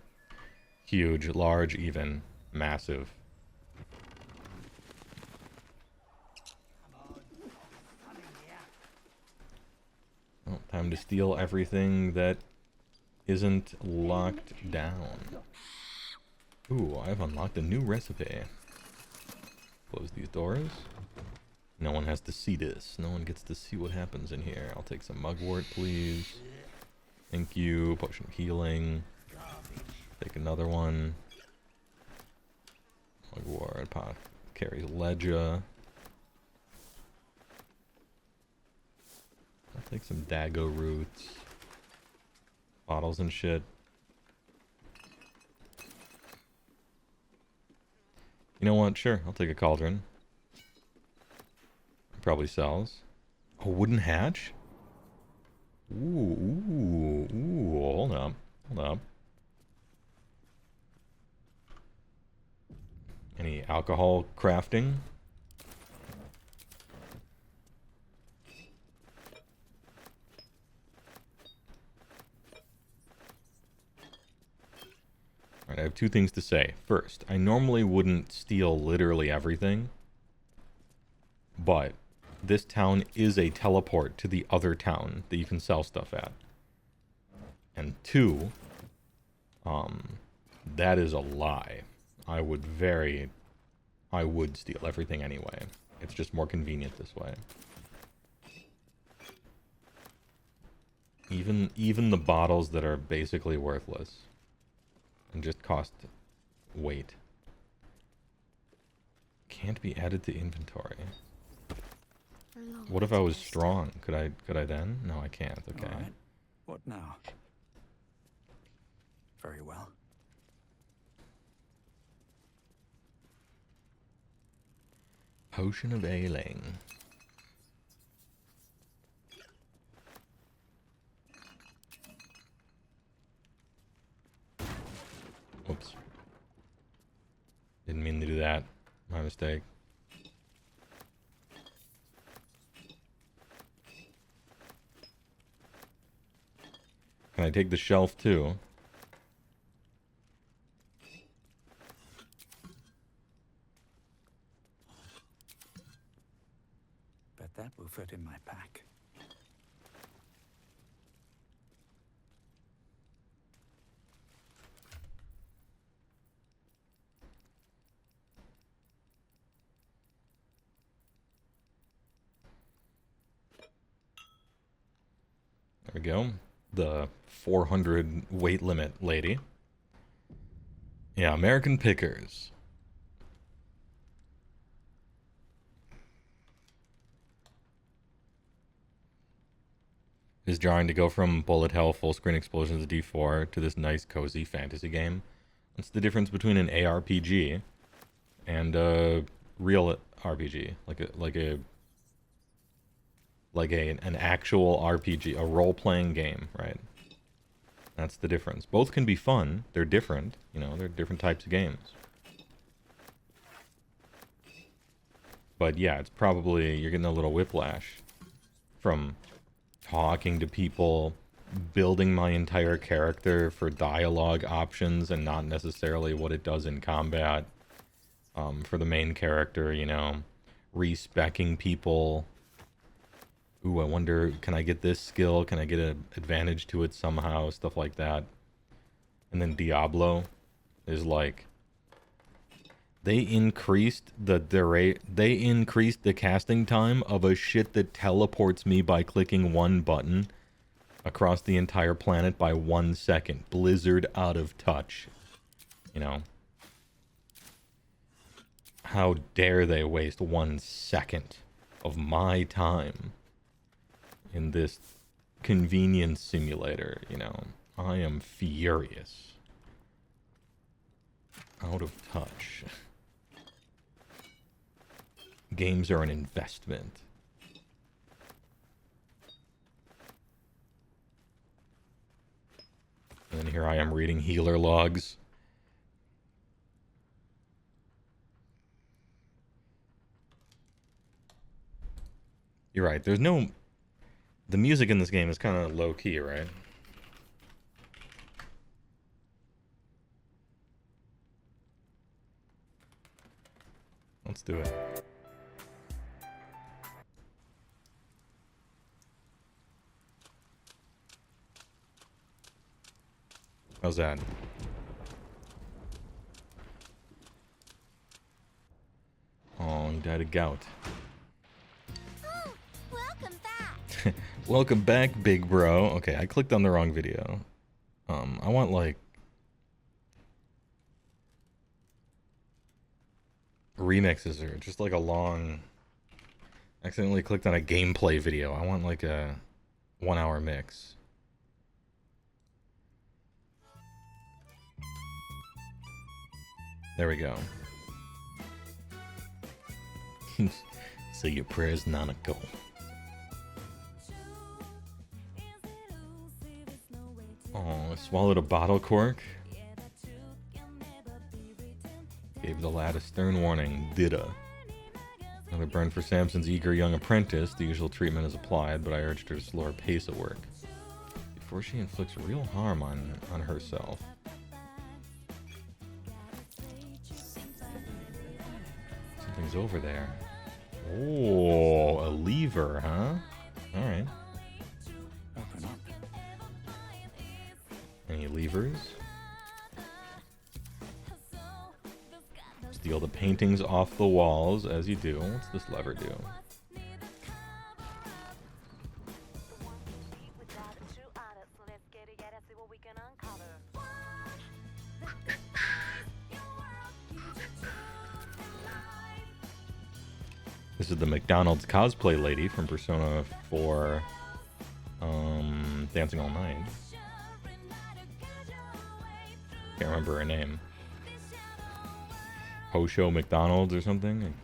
Huge, large, even, massive. Oh, time to steal everything that isn't locked down. Ooh, I've unlocked a new recipe. Close these doors. No one has to see this. No one gets to see what happens in here. I'll take some mugwort, please. Thank you. Potion of healing. Take another one. Mugwort. Pot carries Ledja. I'll take some Dago roots. Bottles and shit. You know what? Sure, I'll take a cauldron. Probably sells. A wooden hatch? Ooh, hold up. Hold up. Any alcohol crafting? have two things to say. First, I normally wouldn't steal literally everything, but this town is a teleport to the other town that you can sell stuff at. And two, that is a lie. I would steal everything anyway. It's just more convenient this way. Even the bottles that are basically worthless and just cost weight can't be added to inventory. What if I was strong? Could I then? No, I can't. Okay. All right. What now? Very well. Potion of ailing. Oops. Didn't mean to do that. My mistake. Can I take the shelf too? Bet that will fit in my pack. There we go. The 400 weight limit lady. Yeah, American Pickers. Is drawing to go from bullet hell, full screen explosions D4 to this nice cozy fantasy game. What's the difference between an ARPG and a real RPG? An actual RPG, a role-playing game, right? That's the difference. Both can be fun. They're different. You know, they're different types of games. But yeah, it's probably, you're getting a little whiplash from talking to people, building my entire character for dialogue options and not necessarily what it does in combat. For the main character, you know, respecking people. Ooh, I wonder, can I get this skill? Can I get an advantage to it somehow? Stuff like that. And then Diablo is like, they increased the casting time of a shit that teleports me by clicking one button across the entire planet by 1 second. Blizzard out of touch. You know. How dare they waste 1 second of my time in this convenience simulator, you know. I am furious. Out of touch. Games are an investment. And then here I am reading healer logs. You're right, there's no... The music in this game is kind of low-key, right? Let's do it. How's that? Oh, he died of gout. Oh, welcome back. Welcome back, big bro. Okay, I clicked on the wrong video. I want like remixes or just like a long... Accidentally clicked on a gameplay video. I want like a 1 hour mix. There we go. Say your prayers, Nanako. Oh, I swallowed a bottle cork. Gave the lad a stern warning. Didda. Another burn for Samson's eager young apprentice. The usual treatment is applied, but I urged her to slow her pace at work before she inflicts real harm on herself. was over there. Oh, a lever, huh? Alright. Open up. Any levers? Steal the paintings off the walls as you do. What's this lever do? This is the McDonald's cosplay lady from Persona 4 Dancing All Night. Can't remember her name. Hosho McDonald's or something.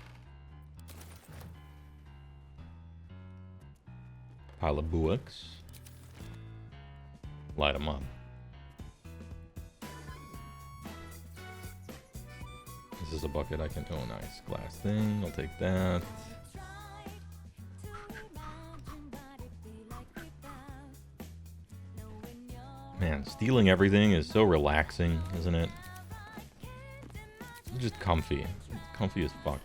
Pile of buicks. Light them up. This is a bucket I can... Oh, nice. Glass thing. I'll take that. Man, stealing everything is so relaxing, isn't it? It's just comfy. It's comfy as fuck.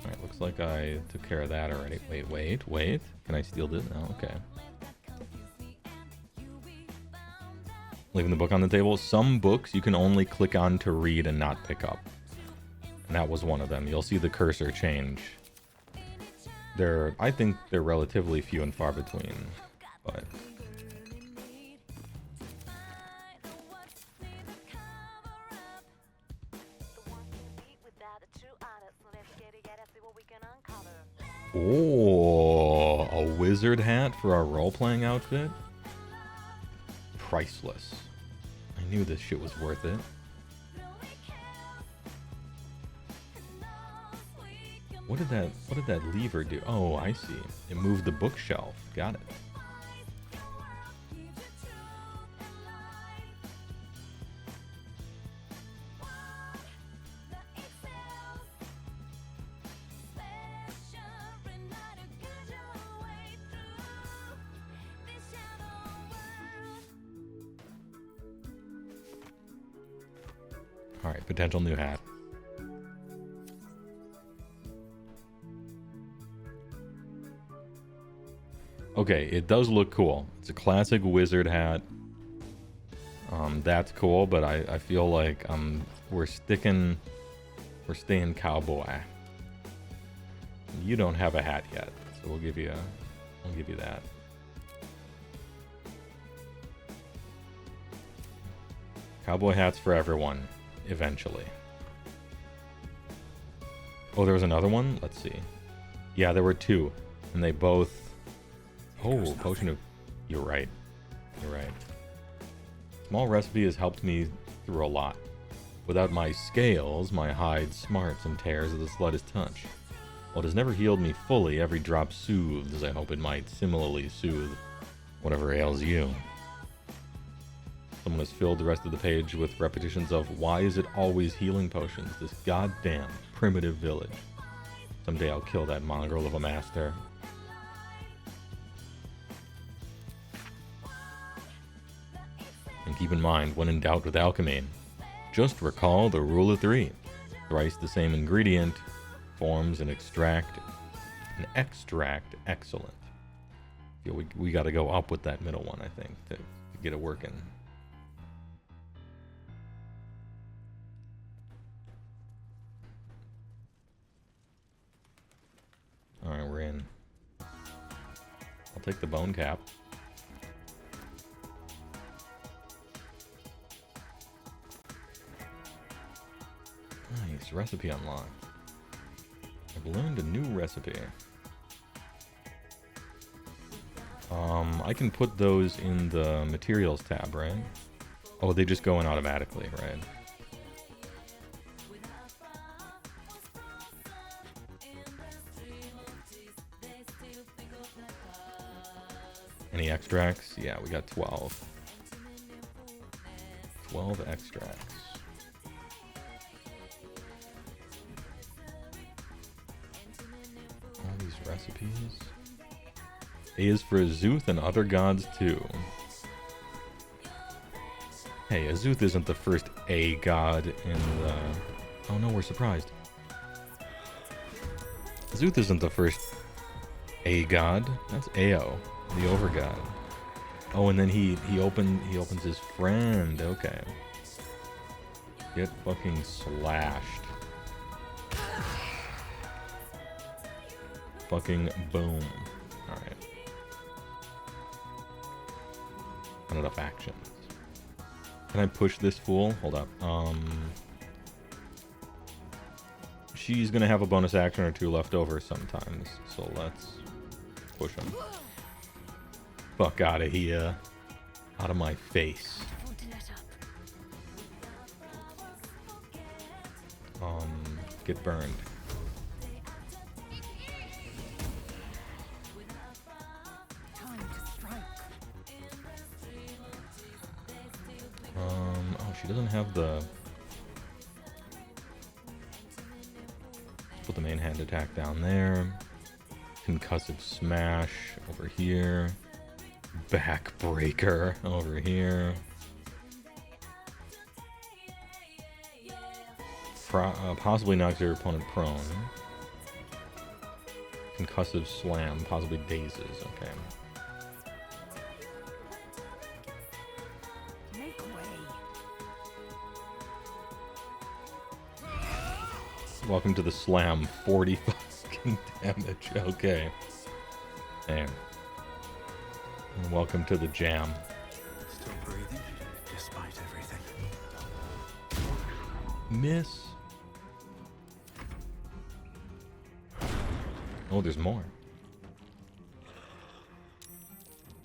Alright, looks like I took care of that already. Wait. Can I steal this? No, okay. Leaving the book on the table. Some books you can only click on to read and not pick up. And that was one of them. You'll see the cursor change. I think they're relatively few and far between, but... Oh, a wizard hat for our role-playing outfit? Priceless. I knew this shit was worth it. What did that lever do? Oh, I see. It moved the bookshelf. Got it. All right, potential new hat. Okay, it does look cool. It's a classic wizard hat. That's cool, but I feel like we're staying cowboy. You don't have a hat yet, so we'll give you that. Cowboy hats for everyone, eventually. Oh, there was another one? Let's see. Yeah, there were two, and they both... Oh, potion of... You're right. You're right. Small recipe has helped me through a lot. Without my scales, my hide smarts and tears at the slightest touch. While it has never healed me fully, every drop soothes, as I hope it might similarly soothe whatever ails you. Someone has filled the rest of the page with repetitions of, why is it always healing potions? This goddamn primitive village. Someday I'll kill that mongrel of a master. And keep in mind, when in doubt with alchemy, just recall the rule of three. Thrice the same ingredient forms an extract excellent. I feel we got to go up with that middle one, I think, to get it working. Alright, we're in. I'll take the bone cap. Nice, recipe unlocked. I've learned a new recipe. I can put those in the materials tab, right? Oh, they just go in automatically, right? Any extracts? Yeah, we got 12. 12 extracts. All these recipes. A is for Azuth and other gods too. Hey, Azuth isn't the first A god in the... Oh no, we're surprised. Azuth isn't the first A god. That's Ao, the Overgod. Oh, and then he opens his friend. Okay. Get fucking slashed. Fucking boom. Alright. Not enough actions. Can I push this fool? Hold up. She's gonna have a bonus action or two left over sometimes, so let's push him. Fuck out of here. Out of my face. Get burned. Oh, she doesn't have the... Put the main hand attack down there. Concussive smash over here. Backbreaker over here. Possibly knocks your opponent prone. Concussive slam, possibly dazes. Okay. Make way. Welcome to the slam. 40 fucking damage. Okay. Damn. And welcome to the jam. Still breathing, despite everything. Miss. Oh, there's more.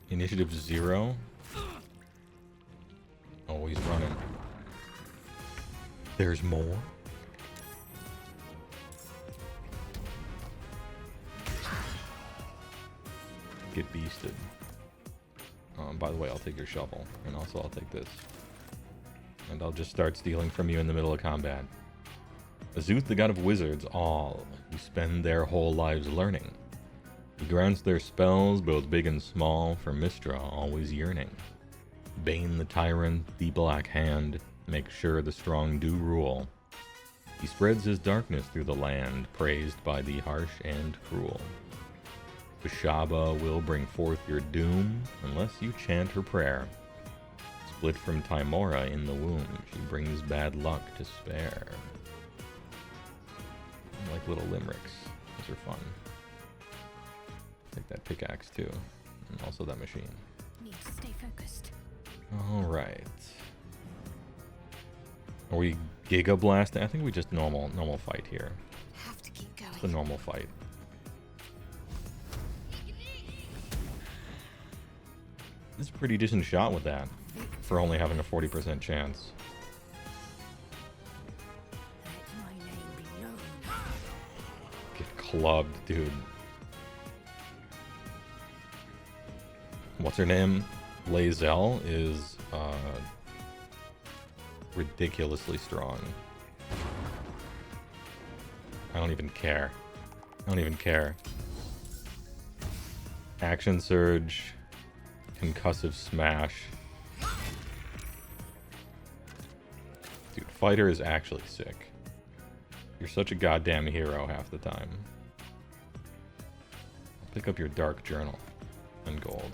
Initiative 0. Oh, he's running. There's more. Get beasted. By the way, I'll take your shovel, and also I'll take this. And I'll just start stealing from you in the middle of combat. Azuth, the god of wizards, all who spend their whole lives learning. He grants their spells, both big and small, for Mystra, always yearning. Bane the tyrant, the Black Hand, make sure the strong do rule. He spreads his darkness through the land, praised by the harsh and cruel. Bashaba will bring forth your doom, unless you chant her prayer. Split from Tymora in the womb, she brings bad luck to spare. I like little limericks. Those are fun. Take that pickaxe too. And also that machine. Need to stay focused. Alright. Are we Giga Blast? I think we just normal fight here. Have to keep going. It's a normal fight. This is a pretty decent shot with that. For only having a 40% chance. Let my name be known. Get clubbed, dude. What's her name? Lae'zel is ridiculously strong. I don't even care. I don't even care. Action Surge. Concussive Smash. Dude, Fighter is actually sick. You're such a goddamn hero half the time. Pick up your Dark Journal and gold.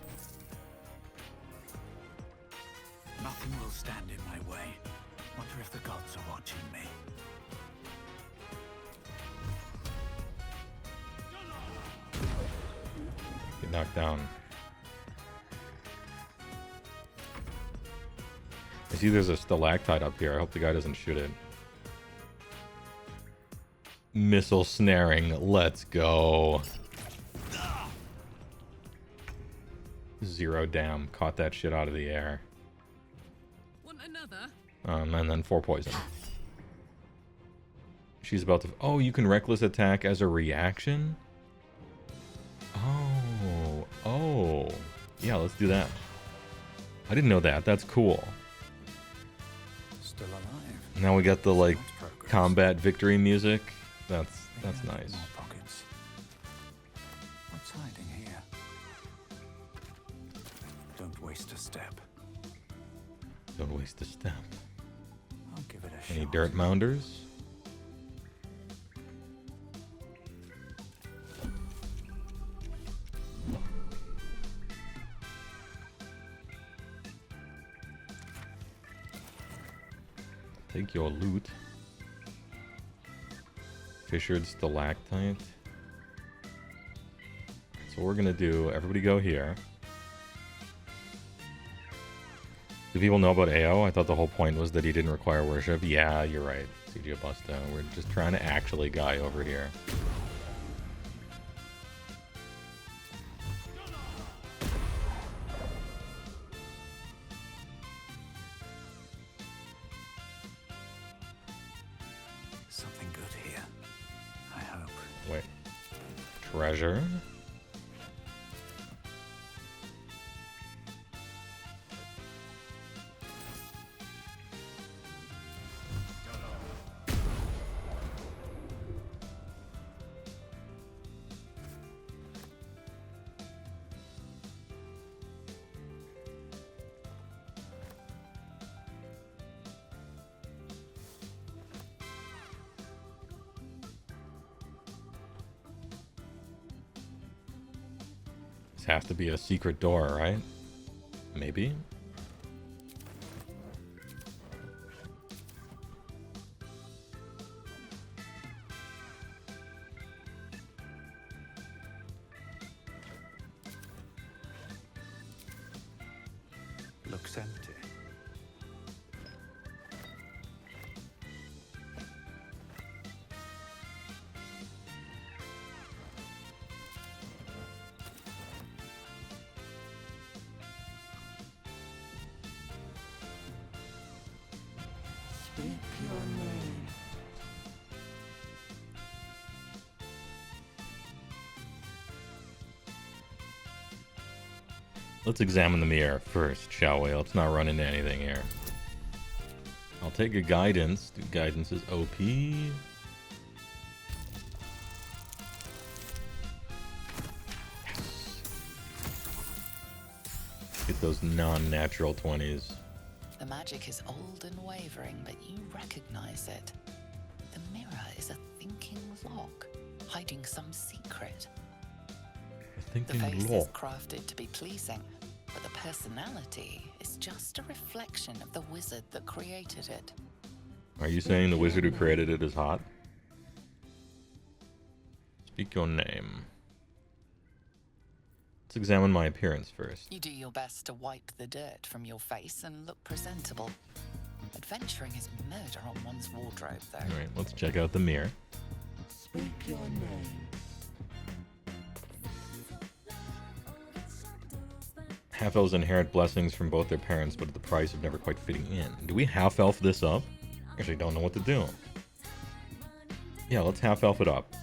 Nothing will stand in my way. Wonder if the gods are watching me. Get knocked down. I see there's a stalactite up here. I hope the guy doesn't shoot it. Missile snaring. Let's go. 0 dam. Caught that shit out of the air. Want another? And then 4 poison. She's about to... Oh, you can reckless attack as a reaction? Oh. Yeah, let's do that. I didn't know that. That's cool. Still alive. Now we got the, like, That's progress. combat victory music. That's Maybe nice. More pockets. What's hiding here? Don't waste a step. Don't waste a step. I'll give it a Any shot. dirt mounders? Take your loot. Fissured stalactite. So we're gonna do, everybody go here. Do people know about AO? I thought the whole point was that he didn't require worship. Yeah, you're right, CG Busta. We're just trying to actually guy over here. Something good here. I hope. Wait. Treasure? This has to be a secret door, right? Maybe? Looks empty. Speak your name. Let's examine the mirror first, shall we? Let's not run into anything here. I'll take a guidance. Dude, guidance is OP. Get those non-natural 20s. The magic is old and wavering, but you recognize it. The mirror is a thinking lock, hiding some secret. I think The face is crafted to be pleasing, but the personality is just a reflection of the wizard that created it. Are you saying the wizard who created it is hot? Speak your name. Let's examine my appearance first. You do your best to wipe the dirt from your face and look presentable. Adventuring is murder on one's wardrobe, though. Alright, let's check out the mirror. Speak your name. Half-elves inherit blessings from both their parents, but at the price of never quite fitting in. Do we half-elf this up? Actually, don't know what to do. Yeah, let's half-elf it up.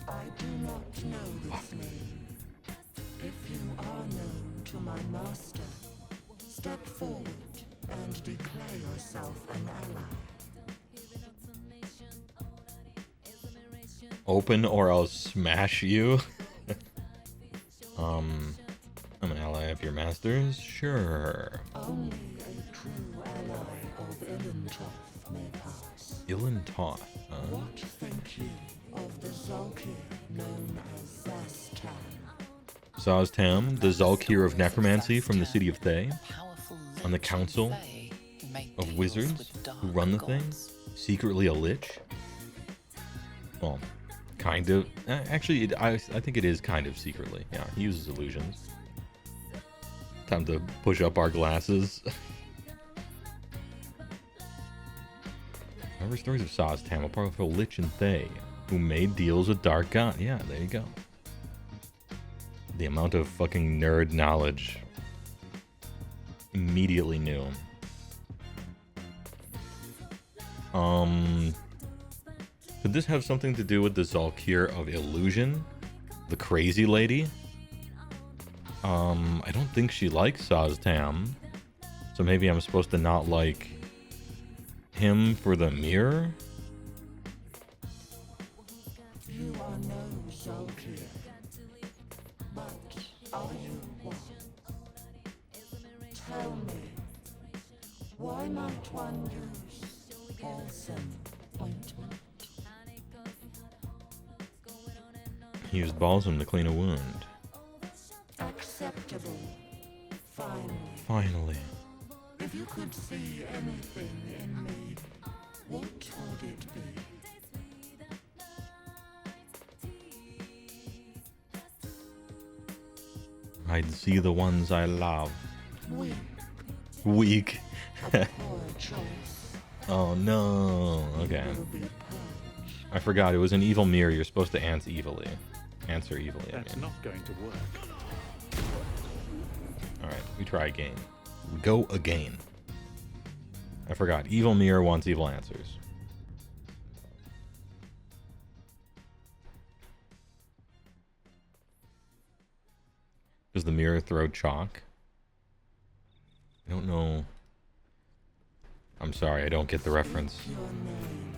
I do not know this name. If you are known to my master, step forward and declare yourself an ally. Open or I'll smash you. I'm an ally of your master's? Sure. Only a true ally of Ilintoth may pass. Ilintoth, huh? What think you of the Zolkir known as Zastan? Zaztam, the Zalkir of Necromancy from the city of Thay, Powerful on the lich council Fae who made of deals wizards with dark who run the thing, gods. secretly a lich. Well, kind of. Actually, I think it is kind of secretly. Yeah, he uses illusions. Time to push up our glasses. Remember stories of Zaztam, a powerful lich in Thay, who made deals with dark god. Yeah, there you go. The amount of fucking nerd knowledge. Immediately knew. Could this have something to do with the Zalkir of Illusion? The crazy lady? I don't think she likes Zaztam. So maybe I'm supposed to not like him for the mirror? You are no Zolkir, but are you one? Tell me, why might one use balsam ointment. He used balsam to clean a wound. Acceptable. Finally. If you could see anything in me, what would it be? I'd see the ones I love. Weak. Weak. A poor choice. Oh no. Okay. Will be purged. I forgot. It was an evil mirror. You're supposed to answer evilly. Answer evilly. That's not going to work. Alright, we try again. We go again. I forgot. Evil mirror wants evil answers. Does the mirror throw chalk? I don't know. I'm sorry, I don't get the reference. Your name.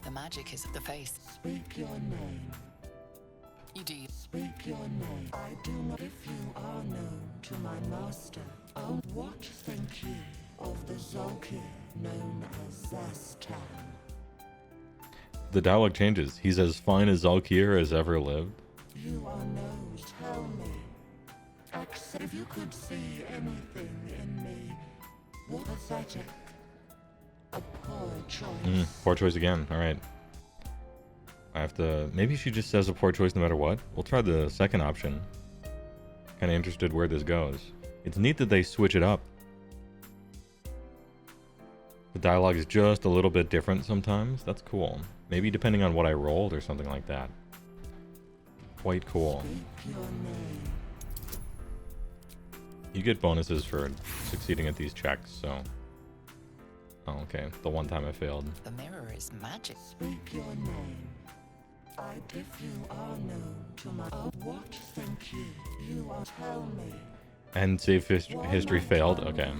The magic is of the face. Speak your name. You do. Speak your name. I do not. If you are known to my master, oh, what think you of the Zolkir known as Zastan? The dialogue changes. He's as fine as Zalkir as ever lived. You are known. Tell me. Accept. If you could see anything in me, what pathetic. A poor choice. Poor choice again. Alright. I have to... Maybe she just says a poor choice no matter what. We'll try the second option. Kind of interested where this goes. It's neat that they switch it up. The dialogue is just a little bit different sometimes. That's cool. Maybe depending on what I rolled or something like that. Quite cool. Speak your name. You get bonuses for succeeding at these checks, so... Oh, okay. The one time I failed. The mirror is magic. Speak your name. If you are known to my... Oh, what think you? You are... Tell me. And save history failed? Okay.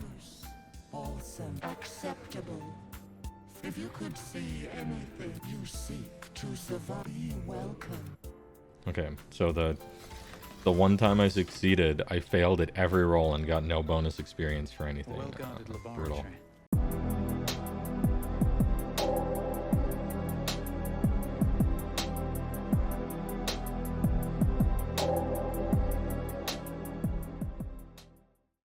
Balsam. Acceptable. If you could see anything you seek to survive, be welcome. Okay, so the one time I succeeded, I failed at every roll and got no bonus experience for anything. Well-guarded Brutal. laboratory.